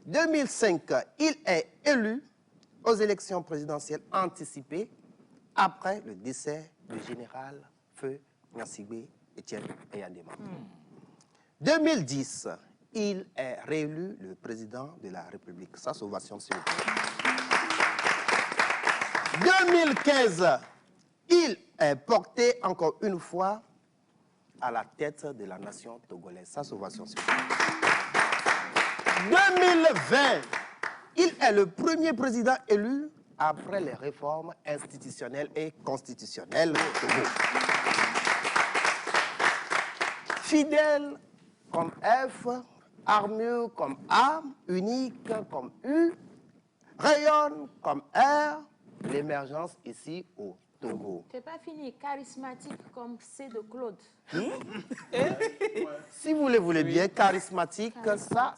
2005, il est élu aux élections présidentielles anticipées après le décès du général Feu Nyasigbe Etienne Eyadema. 2010, il est réélu le président de la République. Sa sauvation, s'il vous plaît. 2015, il est porté encore une fois à la tête de la nation togolaise. Sa sauvation, s'il vous plaît. 2020, il est le premier président élu après les réformes institutionnelles et constitutionnelles au Togo. Fidèle comme F, harmonieux comme A, unique comme U, rayonne comme R, l'émergence ici au Togo. C'est pas fini. Charismatique comme C de Claude. Si vous le voulez bien, charismatique, ça,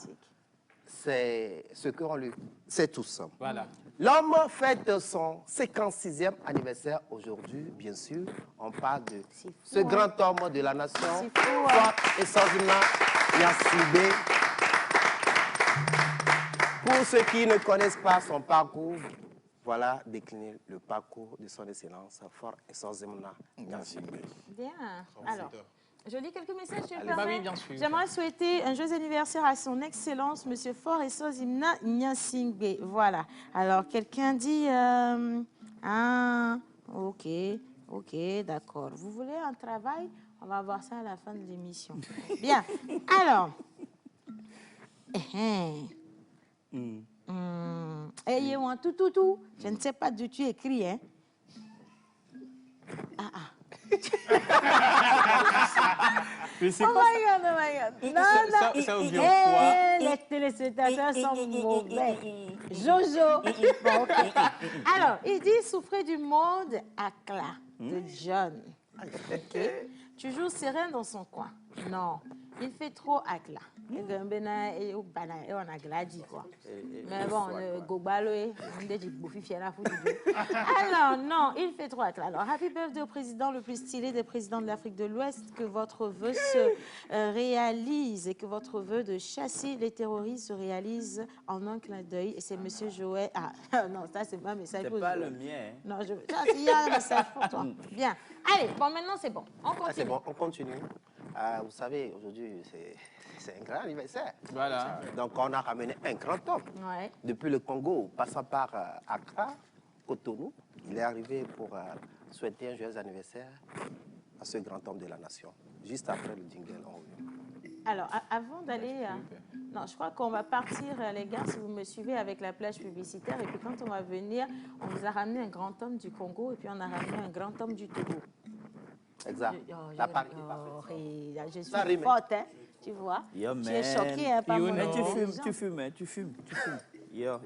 c'est ce qu'on lui sait tous. Voilà. L'homme fête son 56e anniversaire aujourd'hui, bien sûr. On parle de ce grand homme de la nation, Fort et Sazina Nyasigbe. Pour ceux qui ne connaissent pas son parcours, voilà décliner le parcours de son excellence, Fort et Sazina Nyasigbe. Bien. Alors, Je lis quelques messages, tu le Bah permets? oui, bien sûr. J'aimerais souhaiter un joyeux anniversaire à son Excellence, Monsieur Fort et Sozimna Nyasingbe. Voilà. Alors, quelqu'un dit... ah, ok, d'accord. Vous voulez un travail? On va voir ça à la fin de l'émission. Bien. Alors... Ayez un tout. Je ne sais pas d'où tu écris, hein. Oh my God. Non. Ça augure quoi? Les téléspectateurs sont mauvais. Jojo. Bon, ok. Alors, il dit souffrir du monde à cla de John. Ok. Tu joues serein dans son coin. Non, il fait trop à cla. Et on a gladi quoi. Mais bon, alors non, il fait trop à cla. Alors, happy birthday au président le plus stylé des présidents de l'Afrique de l'Ouest. Que votre vœu se réalise et que votre vœu de chasser les terroristes se réalise en un clin d'œil. Et c'est Monsieur Joël. Ah non, ça c'est pas un message pour C'est pas Joël. le mien. Hein. Non, il y a un message pour toi. Bien. Allez, bon, maintenant c'est bon. On continue. C'est bon, on continue. Vous savez, aujourd'hui, c'est un grand anniversaire. Voilà. Donc, on a ramené un grand homme. Ouais. Depuis le Congo, passant par Accra, Cotonou, il est arrivé pour souhaiter un joyeux anniversaire à ce grand homme de la nation. Juste après le jingle, on revient. Alors, avant d'aller... non, je crois qu'on va partir, les gars, si vous me suivez, avec la plage publicitaire. Et puis, quand on va venir, on vous a ramené un grand homme du Congo et puis on a ramené un grand homme du Togo. Exact. Je suis forte, hein, tu vois. Yo, tu es choqué hein, par mon intelligence. Tu fumes. Yo.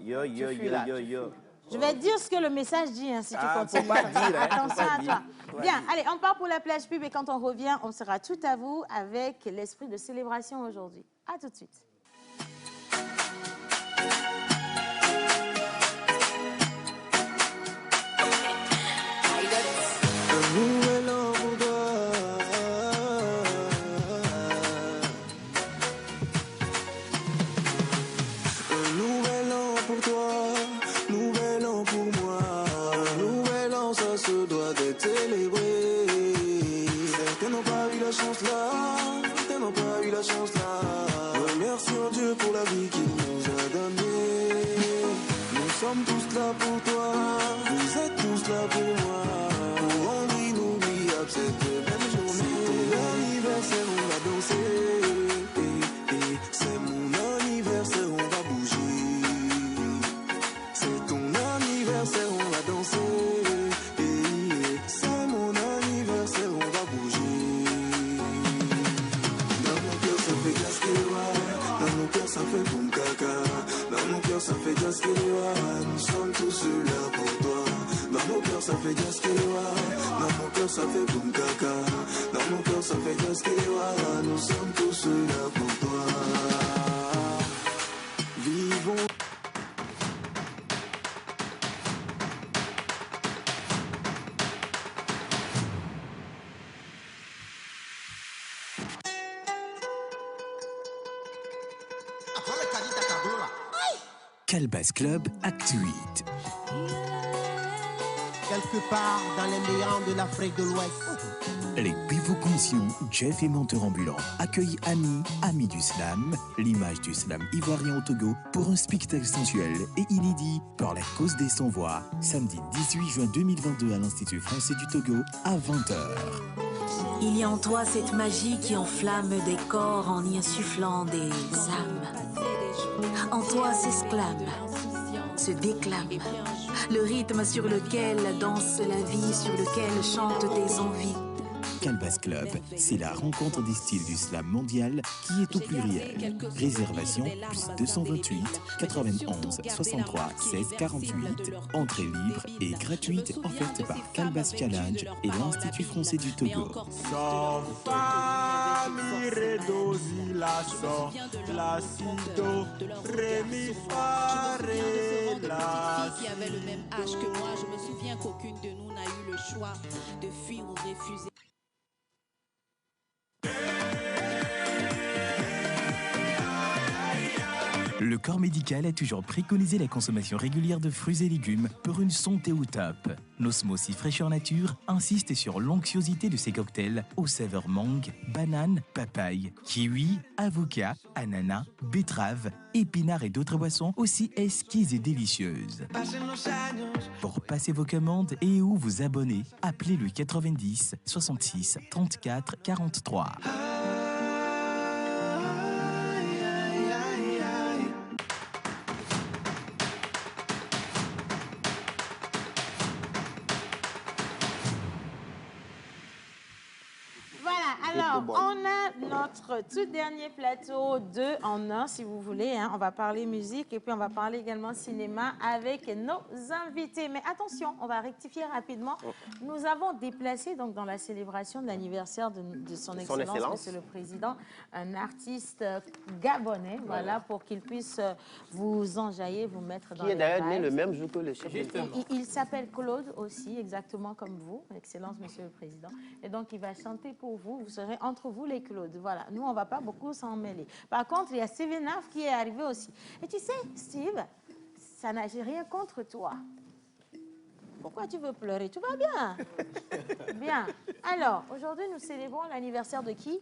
Je vais dire ce que le message dit, hein, si tu continues. Faut pas dire, hein, Attention faut pas à toi. dire. Bien, allez, on part pour la plage pub et quand on revient, on sera tout à vous avec l'esprit de célébration aujourd'hui. À tout de suite. Remercions Dieu pour la vie qu'il nous a donnée. Nous sommes tous là pour toi, vous êtes tous là pour moi. Pour rendre inoubliable cette belle journée. C'est ton anniversaire, on va danser. C'est mon anniversaire, on va bouger. C'est ton anniversaire, on va danser. C'est mon anniversaire, on va bouger. Dans mon cœur, ça fait glace qui dans mon cœur, ça fait boum caca. Dans mon cœur, ça fait jazz qui nous sommes tous là pour toi. Dans mon cœur, ça fait jazz qui dans mon cœur, ça fait boum caca. Dans mon cœur, ça fait jazz qui nous sommes tous là pour toi. Vivons. Calbas Club Actu 8. Quelque part dans les méandres de l'Afrique de l'Ouest. Les pivots conscients, Jeff et Menteur Ambulant accueillent Annie, amie du slam, l'image du slam ivoirien au Togo, pour un spectacle sensuel et inédit par la cause des sans-voix, samedi 18 juin 2022 à l'Institut français du Togo à 20h. Il y a en toi cette magie qui enflamme des corps en y insufflant des âmes. En toi s'exclame, se déclame, le rythme sur lequel danse la vie, sur lequel chantent tes envies. Calbas Club, c'est la rencontre des styles du slam mondial qui est au pluriel. Réservation plus 228 91 63 16 48. Entrée libre et gratuite offerte par Calbas Challenge et l'Institut français du Togo. Qui avait le même âge que moi, je me souviens qu'aucune de nous n'a eu le choix de fuir ou refuser. Le corps médical a toujours préconisé la consommation régulière de fruits et légumes pour une santé au top. Nos smoothies fraîcheur nature insistent sur l'onctuosité de ces cocktails aux saveurs mangue, banane, papaye, kiwi, avocat, ananas, betterave, épinards et d'autres boissons aussi exquises et délicieuses. Pour passer vos commandes et ou vous abonner, appelez le 90 66 34 43. Alors, on a notre tout dernier plateau 2 en 1, si vous voulez. Hein. On va parler musique et puis on va parler également cinéma avec nos invités. Mais attention, on va rectifier rapidement. Nous avons déplacé donc dans la célébration de l'anniversaire de son Excellence, Monsieur le Président, un artiste gabonais, voilà, pour qu'il puisse vous enjailler, vous mettre dans les vibes. Qui est d'ailleurs né le même jour que le chef. Il s'appelle Claude aussi, exactement comme vous, Excellence, Monsieur le Président. Et donc, il va chanter pour vous. Vous serez entre vous les Claudes. Voilà. Nous, on ne va pas beaucoup s'en mêler. Par contre, il y a Steven Naff qui est arrivé aussi. Et tu sais, Steve, ça n'a rien contre toi. Pourquoi tu veux pleurer? Tout va bien. Bien. Alors, aujourd'hui, nous célébrons l'anniversaire de qui?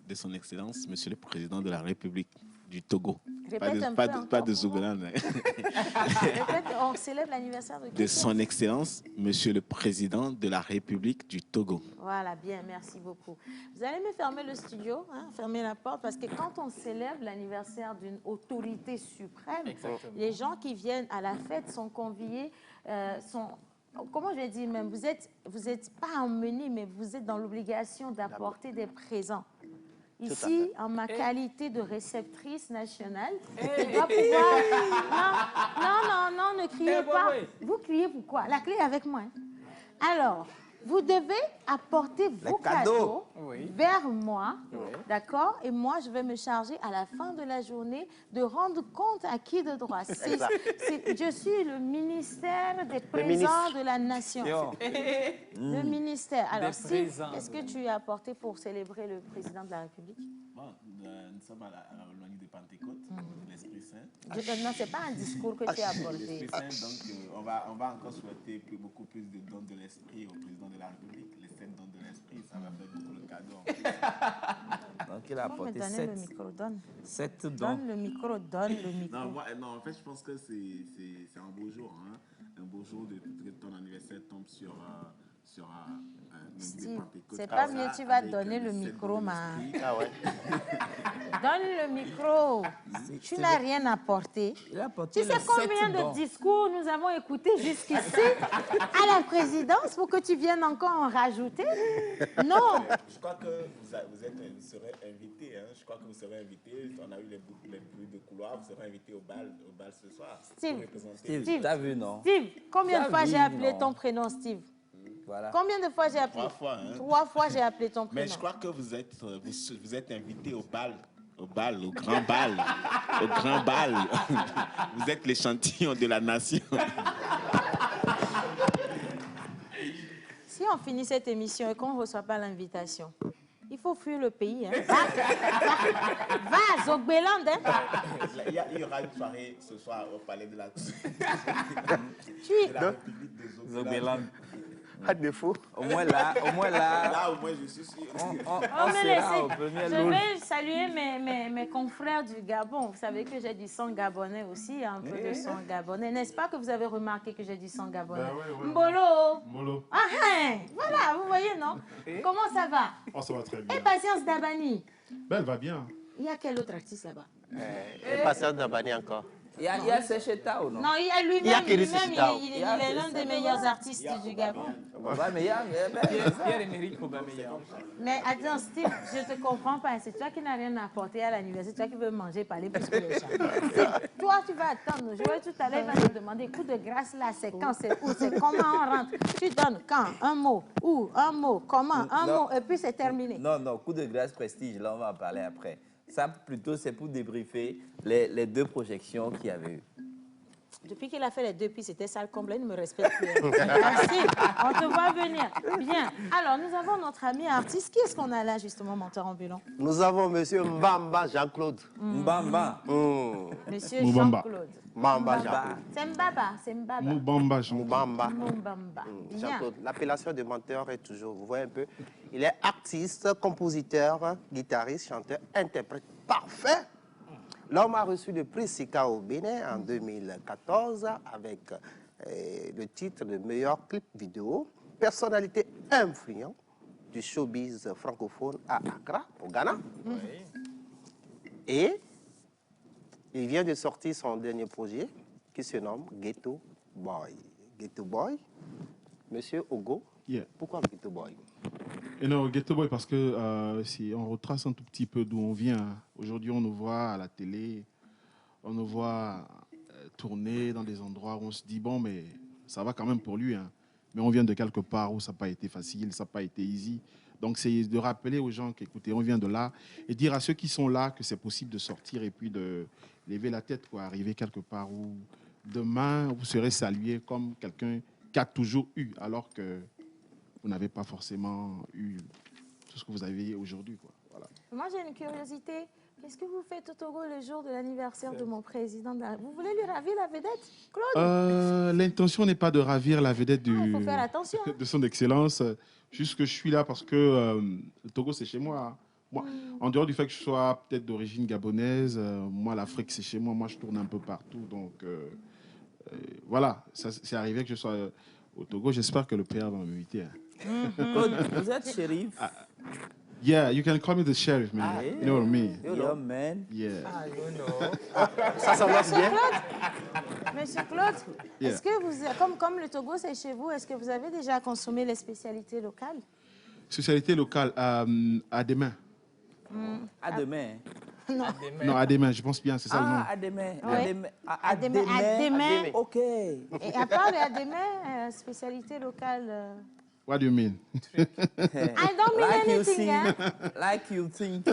De son Excellence, Monsieur le Président de la République du Togo. Pas de Zougolan. On célèbre l'anniversaire de qui? De son Excellence, Monsieur le Président de la République du Togo. Voilà, bien, merci beaucoup. Vous allez me fermer le studio, hein, fermer la porte, parce que quand on célèbre l'anniversaire d'une autorité suprême, les gens qui viennent à la fête sont conviés, comment je vais dire même, vous êtes pas emmenés, mais vous êtes dans l'obligation d'apporter des présents. Ici, en ma qualité de réceptrice nationale, je dois pouvoir... Non, ne criez pas. Vous criez pourquoi? La clé est avec moi. Alors, vous devez apporter vos cadeaux vers moi, d'accord? Et moi, je vais me charger à la fin de la journée de rendre compte à qui de droit. Je suis le ministère des présents de la nation. Le ministère. Alors, qu'est-ce que tu as apporté pour célébrer le président de la République? Nous sommes à la réunion de Pentecôte, l'Esprit Saint. Non, ce n'est pas un discours que tu as apporté. L'Esprit Saint, donc on va encore souhaiter beaucoup plus de dons de l'Esprit au président de la République. Les 7 dons de l'Esprit, ça va faire beaucoup le cadeau en plus. Donc il a apporté 7. Le micro, donne. 7 dons. Donne le micro, donne le micro. Non, en fait, je pense que c'est un beau jour. Hein? Un beau jour de ton anniversaire tombe sur Steve, c'est pas mieux, tu vas donner le micro, ma. Ah ouais. Donne le micro. Tu n'as rien apporté. Tu sais combien de discours nous avons écoutés jusqu'ici à la présidence pour que tu viennes encore en rajouter? Non. Je crois que vous serez invité. Hein? Je crois que vous serez invité. On a eu les bruits de couloir. Vous serez invité au bal ce soir. Steve, t'as vu, non? Steve, combien de fois j'ai appelé ton prénom, Steve? Voilà. Combien de fois j'ai appelé? 3 fois. Hein? 3 fois j'ai appelé ton prénom. Mais je crois que vous êtes invité au bal. Au grand bal. Au grand bal. Vous êtes l'échantillon de la nation. Si on finit cette émission et qu'on ne reçoit pas l'invitation, il faut fuir le pays. Hein. Va, Zogbeland. Hein. Il y aura une soirée ce soir au palais de la République de Zogbeland. Pas de défaut. Au moins là. Là, au moins, je suis sûr. Je vais saluer mes confrères du Gabon. Vous savez que j'ai du sang gabonais aussi, un peu de sang gabonais. N'est-ce pas que vous avez remarqué que j'ai du sang gabonais? Oui. Mbolo. Ah, hein. Voilà, vous voyez, non? Comment ça va? Oh, ça va très bien. Et Patience Dabani? Ben, elle va bien. Il y a quel autre artiste là-bas? Et Patience Dabani encore. Il y a Secheta ou non? Non, il y a lui-même, il est l'un des meilleurs artistes du Gabon. Pierre-Emerick Aubameyang. Mais attends, Steve, je ne te comprends pas. C'est toi qui n'as rien à apporter à l'anniversaire. C'est toi qui veux manger, parler plus que les gens. Toi, tu vas attendre. Je vois tout à l'heure, il va te demander, coup de grâce là, c'est quand, c'est où, c'est comment on rentre. Tu donnes quand, un mot, où, un mot, comment, un mot, et puis c'est terminé. Non, coup de grâce, prestige, là, on va en parler après. Ça, plutôt, c'est pour débriefer les 2 projections qu'il y avait eu. Depuis qu'il a fait les 2 pistes, c'était ça le comble, il ne me respecte plus. Merci, on te voit venir. Bien. Alors, nous avons notre ami artiste. Qui est-ce qu'on a là, justement, monteur ambulant? Nous avons monsieur Mbamba Jean-Claude. Mbamba. Monsieur Jean-Claude. Mbamba Jean-Claude. C'est Mbaba, c'est Mbaba. Mbamba. Mbamba. Jean-Claude. L'appellation de menteur est toujours, vous voyez un peu, il est artiste, compositeur, guitariste, chanteur, interprète parfait. L'homme a reçu le prix Sika au Bénin en 2014 avec le titre de meilleur clip vidéo, personnalité influente du showbiz francophone à Accra, au Ghana. Et il vient de sortir son dernier projet qui se nomme Ghetto Boy. Ghetto Boy, Monsieur Ogo, pourquoi Ghetto Boy? Et non, Ghetto Boy, parce que si on retrace un tout petit peu d'où on vient, aujourd'hui on nous voit à la télé, on nous voit tourner dans des endroits où on se dit, bon, mais ça va quand même pour lui, hein. Mais on vient de quelque part où ça n'a pas été facile, ça n'a pas été easy. Donc c'est de rappeler aux gens qu'écoutez, on vient de là, et dire à ceux qui sont là que c'est possible de sortir et puis de lever la tête, quoi, arriver quelque part où demain vous serez salué comme quelqu'un qui a toujours eu, alors que vous n'avez pas forcément eu tout ce que vous avez aujourd'hui, quoi. Voilà. Moi, j'ai une curiosité. Qu'est-ce que vous faites au Togo le jour de l'anniversaire de mon président? Vous voulez lui ravir la vedette, Claude? L'intention n'est pas de ravir la vedette faut faire attention. de son excellence. Juste que je suis là parce que le Togo, c'est chez moi. Moi, en dehors du fait que je sois peut-être d'origine gabonaise, moi, l'Afrique, c'est chez moi. Moi, je tourne un peu partout. Donc, voilà, c'est arrivé que je sois au Togo. J'espère que le père va m'inviter. Claude, vous êtes shérif? Yeah, you can call me the sheriff, man. You know what I mean? Yeah, man. Yeah. Ça s'ambiance bien. Monsieur Claude, Yeah. est-ce que vous, comme le Togo, c'est chez vous, est-ce que vous avez déjà consommé les spécialités locales? Spécialité locale, à demain. À demain. Non. Non, à demain, je pense bien, c'est ça le nom. Ah, à demain. Oui. À demain. OK. Et à part à demain, spécialité locale. What do you mean? I don't mean Like you anything, think. hein? Like you think.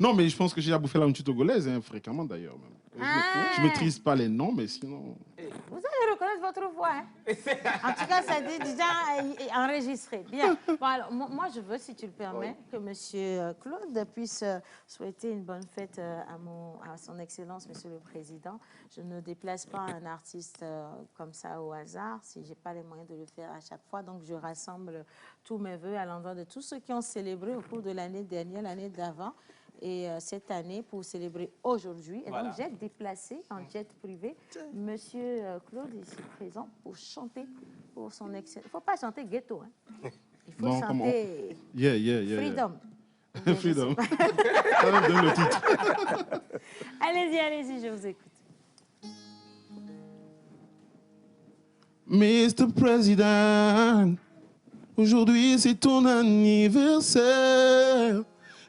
Non, mais je pense que j'ai bouffé la mouture togolaise, hein, fréquemment d'ailleurs. Je ne maîtrise pas les noms, mais sinon... Vous allez reconnaître votre voix, hein? En tout cas, ça dit déjà enregistré. Bien. Bon, alors, moi, je veux, si tu le permets, que M. Claude puisse souhaiter une bonne fête à son Excellence, Monsieur le Président. Je ne déplace pas un artiste comme ça au hasard, si je n'ai pas les moyens de le faire à chaque fois. Donc, je rassemble tous mes voeux à l'endroit de tous ceux qui ont célébré au cours de l'année dernière, l'année d'avant. Et cette année, pour célébrer aujourd'hui. Et donc, j'ai déplacé en jet privé Monsieur Claude, ici présent, pour chanter pour son excellence. Il ne faut pas chanter ghetto, hein. Il faut chanter Freedom. Freedom. Ça me donne le titre. Allez-y, allez-y, je vous écoute. Mr. President, aujourd'hui c'est ton anniversaire.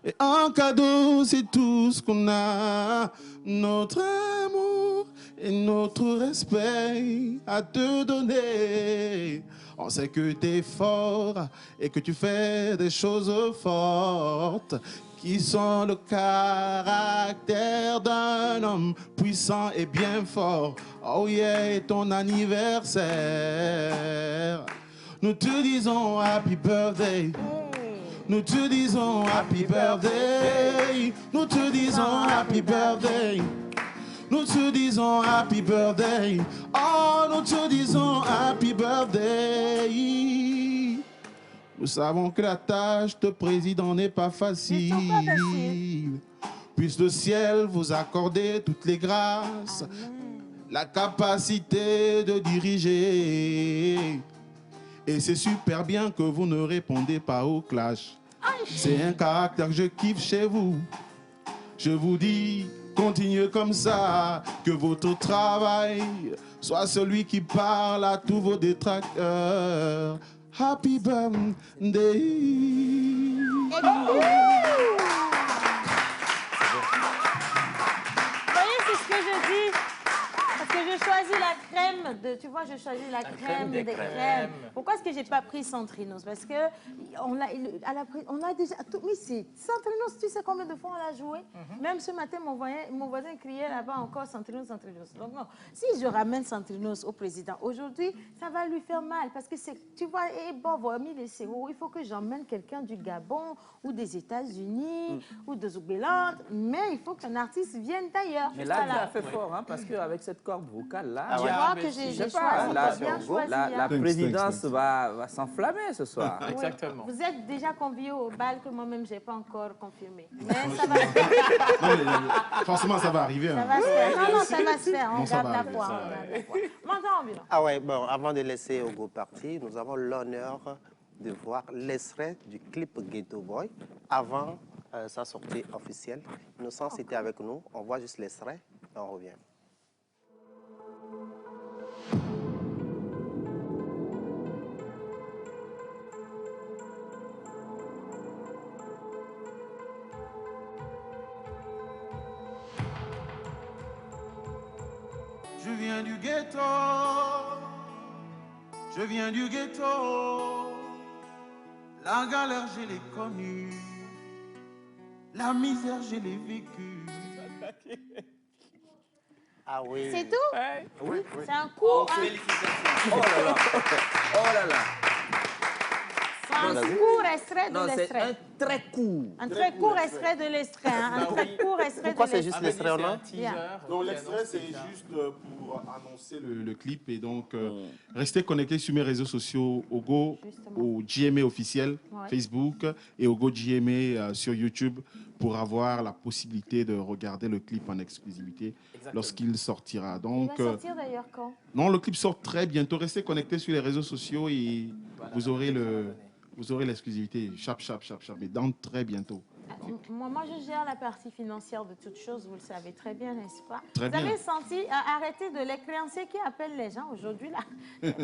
Et en cadeau, c'est tout ce qu'on a. Notre amour et notre respect à te donner. On sait que t'es fort et que tu fais des choses fortes qui sont le caractère d'un homme puissant et bien fort. Oh yeah, ton anniversaire. Nous te disons happy birthday. Nous te disons happy birthday. Nous te disons happy birthday. Nous te disons happy birthday. Oh, nous te disons happy birthday. Nous savons que la tâche de président n'est pas facile. Puisse le ciel vous accorder toutes les grâces, la capacité de diriger. Et c'est super bien que vous ne répondez pas au clash. C'est un caractère que je kiffe chez vous. Je vous dis, continuez comme ça, que votre travail soit celui qui parle à tous vos détracteurs. Happy birthday. Vous voyez, c'est ce que je dis. Parce que je choisis la crème de... Tu vois, je choisis la crème des crèmes. Pourquoi est-ce que je n'ai pas pris Centrinos? Parce que on a déjà... Mais c'est Centrinos, tu sais combien de fois on l'a joué? Même ce matin, mon voisin criait là-bas encore Centrinos, Centrinos. Donc non, si je ramène Centrinos au président aujourd'hui, ça va lui faire mal. Parce que c'est... Tu vois, et bon, il faut que j'emmène quelqu'un du Gabon ou des États-Unis ou de Zoubeland, mais il faut qu'un artiste vienne d'ailleurs. Mais là, tu as fait fort, hein, parce qu'avec cette corde vocale-là, tu vois que j'ai choisi. La présidence va s'enflammer ce soir. Oui. Exactement. Vous êtes déjà conviés au bal que moi-même, je n'ai pas encore confirmé. Mais ça va forcément, ça va arriver. Ça va se faire. Non, ça va se faire. On garde la foi. Maintenant, ah ouais, bon, avant de laisser Ogo partir, nous avons l'honneur de voir l'extrait du clip Ghetto Boy avant sa sortie officielle. Innocence était avec nous. On voit juste l'extrait et on revient. Je viens du ghetto, je viens du ghetto. La galère, je l'ai connue. La misère, je l'ai vécue. Ah oui. c'est tout? Oui. C'est un cours. Oh là là. Oh là là. C'est un court extrait de l'extrait. C'est un très court. Un très court extrait de l'extrait. Un très court extrait de l'extrait. Pourquoi c'est juste l'extrait, non? Donc l'extrait, c'est juste pour annoncer le clip. Et donc, restez connectés sur mes réseaux sociaux, Ogo, au GMA officiel, Facebook, et Ogo GMA sur YouTube, pour avoir la possibilité de regarder le clip en exclusivité lorsqu'il sortira. Donc, il va sortir d'ailleurs quand? Non, le clip sort très bientôt. Restez connectés sur les réseaux sociaux et vous aurez l'exclusivité. Chap, mais dans très bientôt. Moi, je gère la partie financière de toutes choses, vous le savez très bien, n'est-ce pas? Très bien. Vous avez senti, arrêtez de les créanciers qui appellent les gens aujourd'hui, là.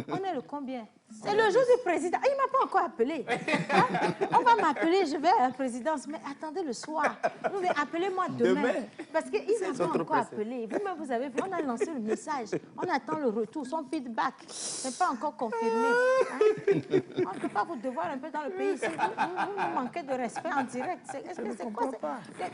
On est le combien? C'est le jour du président. Ah, il ne m'a pas encore appelé. Hein? On va m'appeler, je vais à la présidence. Mais attendez le soir. Non, mais appelez-moi demain. Parce qu'il ne m'a pas encore appelé. Vous-même, vous avez vu, on a lancé le message. On attend le retour, son feedback. Ce n'est pas encore confirmé. Hein? On ne peut pas vous devoir un peu dans le pays. Vous manquez de respect en direct. Est-ce que c'est quoi?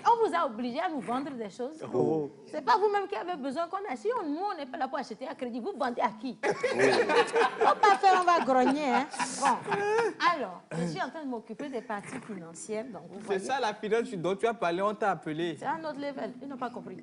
On vous a obligé à nous vendre des choses. Oh. C'est pas vous-même qui avez besoin qu'on achète. Nous, on n'est pas là pour acheter à crédit. Vous vendez à qui? On va pas faire, on va grogner. Hein? Bon, alors, je suis en train de m'occuper des parties financières. C'est ça la finance dont tu as parlé, on t'a appelé. C'est un autre level, ils n'ont pas compris.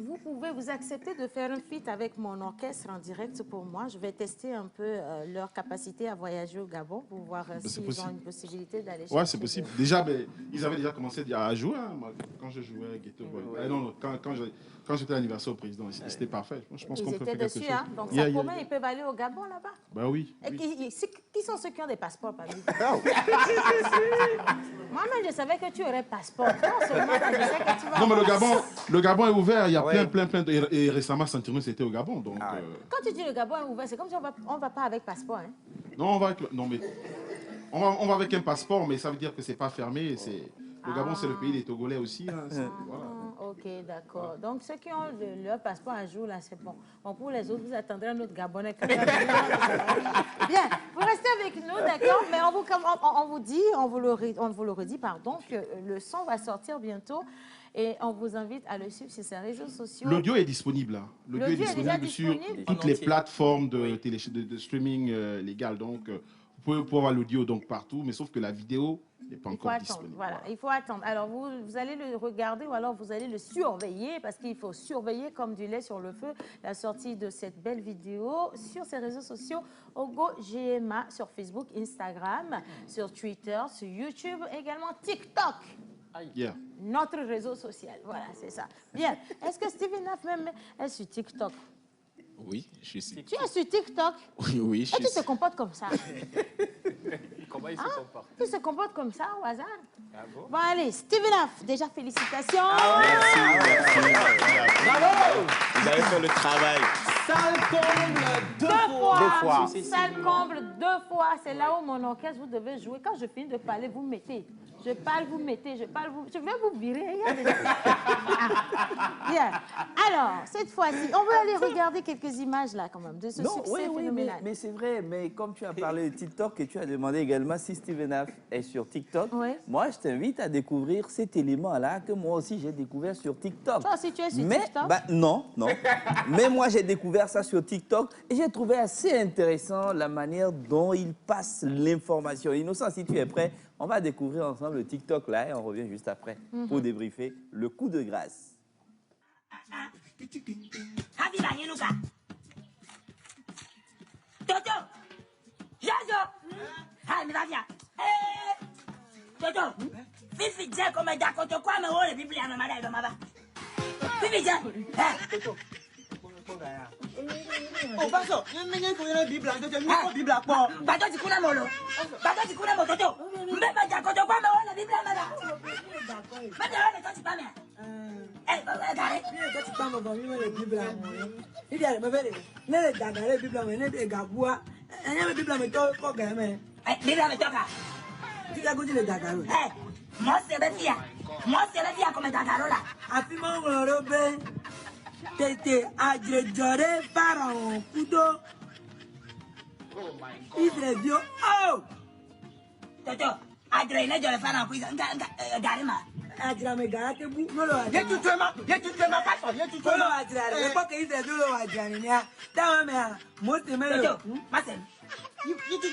Vous pouvez vous accepter de faire un feat avec mon orchestre en direct pour moi. Je vais tester un peu leur capacité à voyager au Gabon pour voir s'ils ont une possibilité d'aller chercher. Oui, c'est possible. Déjà, ils avaient déjà commencé à jouer. Hein, quand je jouais à Ghetto Boy. Non, quand j'étais à l'anniversaire au président, c'était parfait. Je pense qu'on peut faire quelque chose. Hein? Donc ça promet, ils peuvent aller au Gabon là-bas. Ben oui. Et qui sont ceux qui ont des passeports parmi vous? Moi-même, je savais que tu aurais passeport. Non seulement, je sais que tu vas... Non, mais le Gabon est ouvert. Il y a plein. Et récemment, Centrinos c'était au Gabon. Donc, Quand tu dis le Gabon est ouvert, c'est comme si on ne va pas avec passeport. Hein? Non, on va avec un passeport, mais ça veut dire que c'est pas fermé. Le Gabon, c'est le pays des Togolais aussi. Hein, voilà. Ok, d'accord. Donc, ceux qui ont leur passeport à jour, là, c'est bon. Bon, pour les autres, vous attendrez un autre Gabonais. Bien, vous restez avec nous, d'accord? Mais on vous dit, on vous le redit, pardon, que le son va sortir bientôt. Et on vous invite à le suivre sur ses réseaux sociaux. L'audio est disponible là. L'audio est disponible sur toutes les plateformes de streaming légal. Donc, vous pouvez avoir l'audio partout, mais sauf que la vidéo n'est pas encore disponible. Voilà, il faut attendre. Alors, vous allez le regarder ou alors vous allez le surveiller parce qu'il faut surveiller comme du lait sur le feu la sortie de cette belle vidéo sur ses réseaux sociaux. Ogo GMA sur Facebook, Instagram, sur Twitter, sur YouTube, également TikTok. Yeah. Notre réseau social, voilà, c'est ça. Bien, est-ce que Steven Naf même est sur TikTok? Oui, je suis sur TikTok. Tu es sur TikTok? Oui, je suis. Et tu te comportes comme ça? Comment il se comporte? Tu te comportes comme ça au hasard? Ah bon? Bon, allez, Steven Naf, déjà félicitations. Merci. Bravo! Vous avez fait le travail. Salle comble deux fois. Salle comble 2 fois. C'est là où mon orchestre, vous devez jouer. Quand je finis de parler, vous mettez. Je parle, vous mettez. Je parle, vous... Je vais vous virer. Bien. Alors, cette fois-ci, on va aller regarder quelques images là quand même de ce succès phénoménal. Mais c'est vrai. Mais comme tu as parlé de TikTok et tu as demandé également si Steven Af est sur TikTok, moi, je t'invite à découvrir cet élément-là que moi aussi, j'ai découvert sur TikTok. Toi aussi, tu es sur TikTok? Non. Mais moi, j'ai découvert ça sur TikTok et j'ai trouvé assez intéressant la manière dont il passe l'information. Innocent, si tu es prêt, on va découvrir ensemble le TikTok là et on revient juste après pour débriefer le coup de grâce. Toto, Jazo, Toto, Fifi dit comme d'accord, quoi, mais on est Bible à ma madame. Fifi dit, oh, Basso, il y a une Bible, il y a une Bible à quoi? Bato, tu connais mon lot. Bato, tu connais mon Toto. Mais d'accord, quoi, mais on est Bible à madame. Mais on est pas bien. Eh, regardez. Tu parles de la Bible à moi. Il y a le bébé. Ne la Bible à moi, ne la gaboua. Il y a la Bible à moi, quoi, gamin. Eh, Bible à moi, quoi? Tu as goûté le dagaro. Eh, moi, c'est le fia. Moi, c'est le fia comme dagaro là. Afin mon robin. Tete adjejore pharaon kudo. Israël bio. Oh! Toto, adjejore ne jore pharaon kudo. Garima. Adjira me garate bu. No lo adjira. Ye tu ma paso. Ye tu lo adjira. Le po ke Israël lo adjira ni ya. Dawa me a. Mo te me lo. Toto, masen.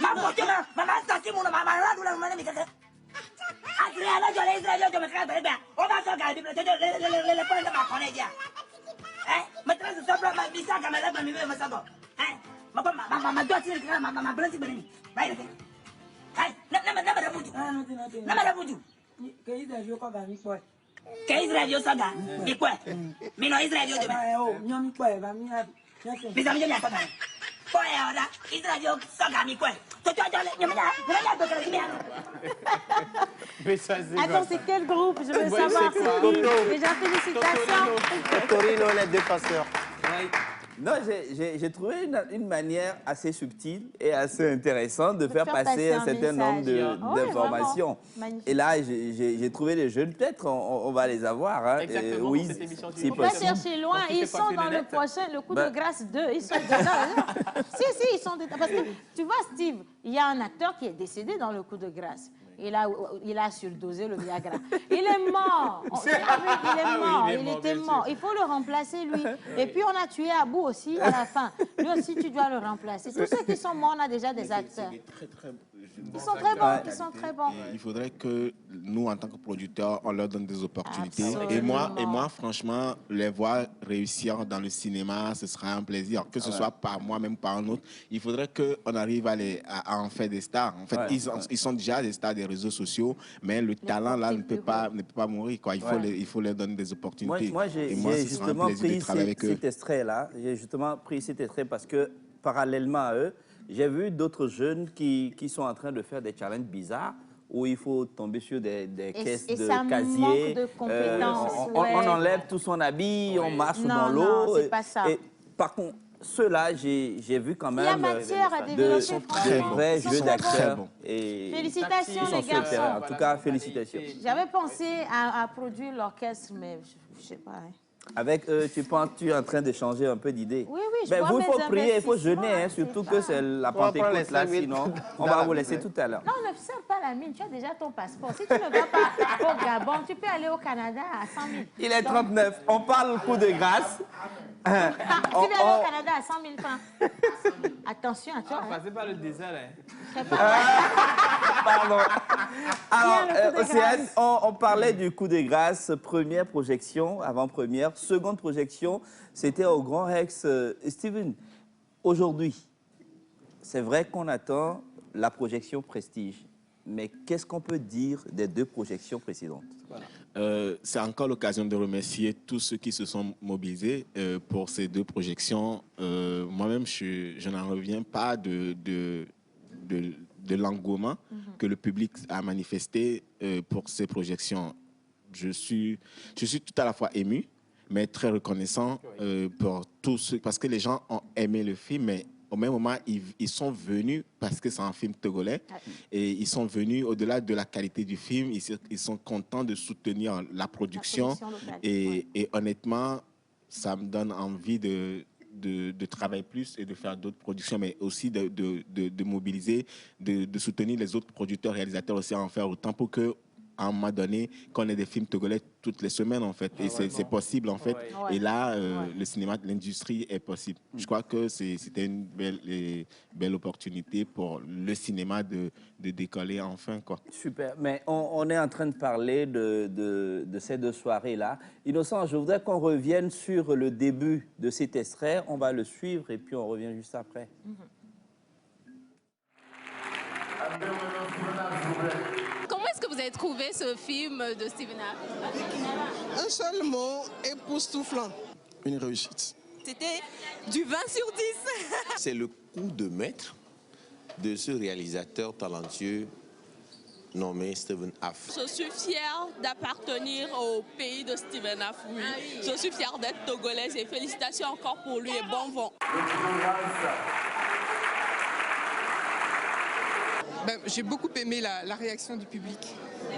Ma bote ma stati mo ma ra dula ma mi kaka. Adjira ne jore Israël yo me kaka bebe. O ba so ga Bible. Toto le point de ma connaître. Maintenant, je suis là, je suis là, je suis là, je suis là. Ma doigt, c'est là, ma blanche, c'est là. Vai, vai. Nama la buju. Que Israël yo ko ga mi po. Que Israël yo saga. Mi po. Mi no Israël yo de. Oh, nyo mi po ba mi ha. Bisa mi ya saga. Po ya ora. Israël yo saga mi po. Toto jole, nyo ya do kala mi. Attends, c'est quel groupe? Je veux savoir c'est qui. Déjà, félicitations. Torino, les deux passeurs. Non, j'ai trouvé une manière assez subtile et assez intéressante de faire passer un certain nombre d'informations. Et là, j'ai trouvé les jeunes, peut-être on va les avoir. Hein. Exactement, oui, cette émission il ne faut pas chercher loin, ils sont dans le prochain, le coup de grâce 2, ils sont dedans. Si, ils sont dedans. Parce que, tu vois, Steve, il y a un acteur qui est décédé dans le coup de grâce. Il a surdosé le Viagra. Il est mort. Il est mort. Il était mort. Il faut le remplacer, lui. Et puis, on a tué Abou aussi à la fin. Lui aussi, tu dois le remplacer. Tous ceux qui sont morts, on a déjà des acteurs. Ils sont très bons. Ils sont très bons. Il faudrait que nous, en tant que producteurs, on leur donne des opportunités. Et moi, franchement, les voir réussir dans le cinéma, ce sera un plaisir. Que ce soit par moi, même par un autre. Il faudrait qu'on arrive à en faire des stars. En fait, ils sont déjà des stars des réseaux sociaux, mais le talent là ne peut pas mourir, quoi. Il faut leur donner des opportunités. Moi, j'ai justement pris cet extrait-là. J'ai justement pris cet extrait parce que, parallèlement à eux, j'ai vu d'autres jeunes qui sont en train de faire des challenges bizarres où il faut tomber sur des caisses de casier. De compétences, on enlève tout son habit, on marche dans l'eau. Non, c'est pas ça. Par contre, ceux-là, j'ai vu quand même il y a matière à développer, de vrais jeux d'acteurs. Félicitations, les garçons. En tout cas, félicitations. J'avais pensé à produire l'orchestre, mais je ne sais pas. Hein. Avec eux, tu es en train de changer un peu d'idée. Oui, je mais vois vous, il faut mes prier, il faut jeûner, hein, surtout que c'est la Pentecôte là, sinon on va vous laisser tout à l'heure. Non, ne serre pas la mine, tu as déjà ton passeport. Si tu ne vas pas au Gabon, tu peux aller au Canada à 100 000. Il est 39, on parle coup de grâce. Tu veux aller au Canada à 100 000 francs. Attention à toi. Passez par le désert. Hein. Pardon. Alors, Océane, on parlait du coup de grâce, première projection, avant-première, seconde projection, c'était au Grand Rex. Steven, aujourd'hui, c'est vrai qu'on attend la projection Prestige, mais qu'est-ce qu'on peut dire des deux projections précédentes? C'est encore l'occasion de remercier tous ceux qui se sont mobilisés pour ces deux projections. Moi-même, je n'en reviens pas de l'engouement que le public a manifesté pour ces projections. Je suis tout à la fois ému, mais très reconnaissant pour parce que les gens ont aimé le film, mais au même moment, ils sont venus parce que c'est un film togolais et ils sont venus au-delà de la qualité du film, ils sont contents de soutenir la production et honnêtement, ça me donne envie de travailler plus et de faire d'autres productions, mais aussi de mobiliser, de soutenir les autres producteurs, réalisateurs aussi à en faire autant pour que à un moment donné, qu'on ait des films togolais toutes les semaines, en fait. Et c'est possible, en fait. Et là, le cinéma, l'industrie est possible. Je crois que c'était une belle opportunité pour le cinéma de décoller enfin, quoi. Super. Mais on est en train de parler de ces deux soirées-là. Innocent, je voudrais qu'on revienne sur le début de cet extrait. On va le suivre et puis on revient juste après. Comment est-ce que vous avez trouvé ce film de Steven Aff? Un seul mot, époustouflant. Une réussite. C'était du 20 sur 10. C'est le coup de maître de ce réalisateur talentueux nommé Steven Aff. Je suis fière d'appartenir au pays de Steven Aff, oui. Je suis fière d'être togolaise et félicitations encore pour lui et bon vent. J'ai beaucoup aimé la réaction du public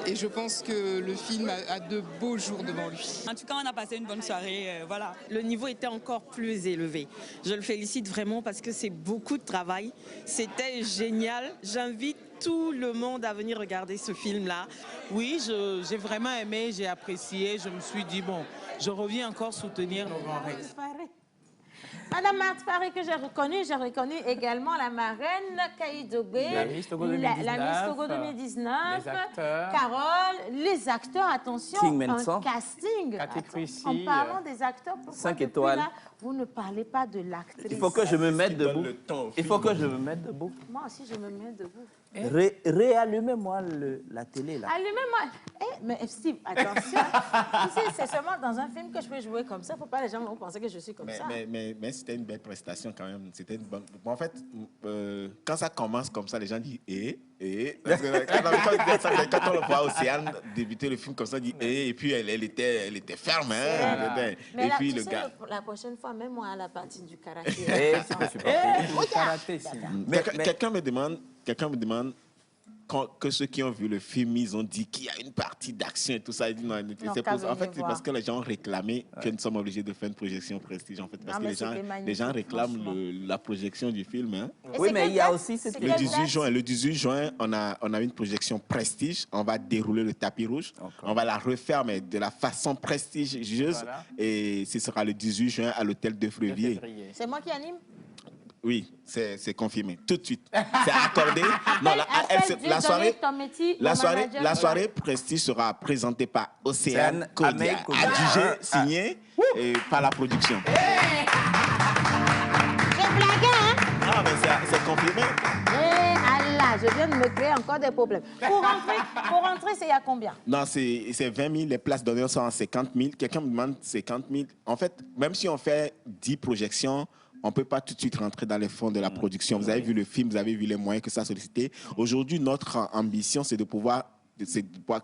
et je pense que le film a de beaux jours devant lui. En tout cas, on a passé une bonne soirée, voilà. Le niveau était encore plus élevé. Je le félicite vraiment parce que c'est beaucoup de travail. C'était génial. J'invite tout le monde à venir regarder ce film-là. Oui, j'ai vraiment aimé, j'ai apprécié. Je me suis dit, bon, je reviens encore soutenir nos grands Rex. Madame Marthe Faré que j'ai reconnu également la marraine Kaïdogé, la Miss Togo 2019, les acteurs. Carole, les acteurs, attention, un casting. En parlant des acteurs, pourquoi 5 étoiles. Là, vous ne parlez pas de l'actrice? Il faut que je me mette debout. Il faut que je me mette debout. Moi aussi, je me mets debout. Réallumez-moi la télé, là. Allumez-moi. Mais Steve, attention. C'est seulement dans un film que je peux jouer comme ça. Il ne faut pas les gens vont penser que je suis comme ça. Mais c'était une belle prestation quand même. C'était une bonne... En fait, quand ça commence comme ça, les gens disent Parce que quand on le voit Océane débuter le film comme ça, on dit et puis elle était ferme. Hein, mais et là, puis tu le sais, gars. La prochaine fois, même moi à la partie du karaté. Quelqu'un me demande que ceux qui ont vu le film, ils ont dit qu'il y a une partie d'action et tout ça. Ils disent, non, en fait, c'est parce que les gens ont réclamé que nous sommes obligés de faire une projection prestige. En fait, parce que les gens réclament la projection du film. Hein. Oui, mais il y a aussi le 18 juin, on a une projection prestige. On va dérouler le tapis rouge. On va la refaire, mais de la façon prestigieuse. Voilà. Et ce sera le 18 juin à l'hôtel de Frévier. C'est moi qui anime? Oui, c'est confirmé. Tout de suite. C'est accordé. Non, la soirée prestige sera présentée par Océane Kodia, adjugé, signé par la production. Je blague, hein? Ah, mais c'est confirmé. Allah, je viens de me créer encore des problèmes. Pour rentrer, c'est à combien? Non, c'est 20 000. Les places d'honneur sont à 50 000. Quelqu'un me demande 50 000. En fait, même si on fait 10 projections, on ne peut pas tout de suite rentrer dans les fonds de la production. Vous avez vu le film, vous avez vu les moyens que ça a sollicité. Aujourd'hui, notre ambition, c'est de pouvoir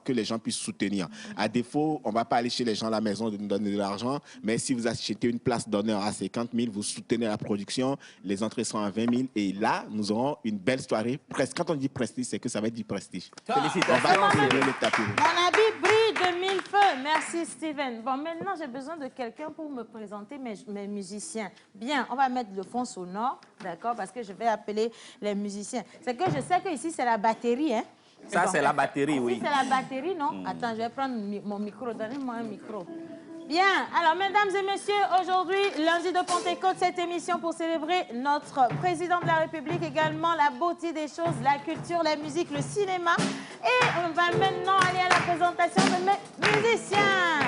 que les gens puissent soutenir. À défaut, on ne va pas aller chez les gens à la maison de nous donner de l'argent, mais si vous achetez une place d'honneur à 50 000, vous soutenez la production, les entrées sont à 20 000, et là, nous aurons une belle soirée. Quand on dit prestige, c'est que ça va être du prestige. Félicitations. On va dérouler le tapis. Mon habit brille de mille feux. Merci, Steven. Bon, maintenant, j'ai besoin de quelqu'un pour me présenter mes musiciens. Bien, on va mettre le fond sonore, d'accord, parce que je vais appeler les musiciens. C'est que je sais qu'ici, c'est la batterie, hein. Ça, c'est la batterie, oui. C'est la batterie, non? Attends, je vais prendre mon micro. Donnez-moi un micro. Bien. Alors, mesdames et messieurs, aujourd'hui, lundi de Pentecôte, cette émission pour célébrer notre président de la République, également la beauté des choses, la culture, la musique, le cinéma. Et on va maintenant aller à la présentation de mes musiciens.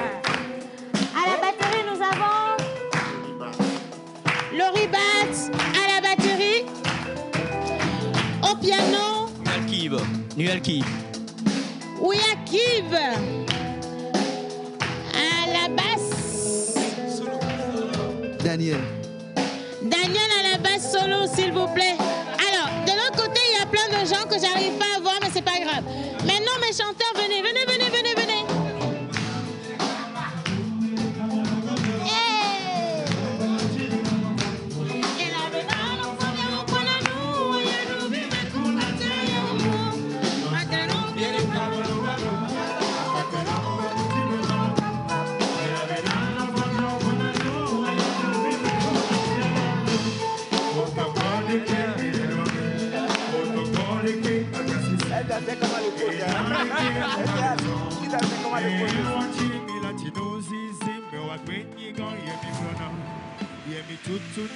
À la batterie, nous avons Laurie Batz à la batterie. Au piano. Nualkiv. Ouyakiv. À la basse. Daniel. Daniel à la basse solo, s'il vous plaît. Alors, de l'autre côté, il y a plein de gens que j'arrive pas à voir, mais c'est pas grave. Maintenant, mes chanteurs, venez. Hey. Hear me tutu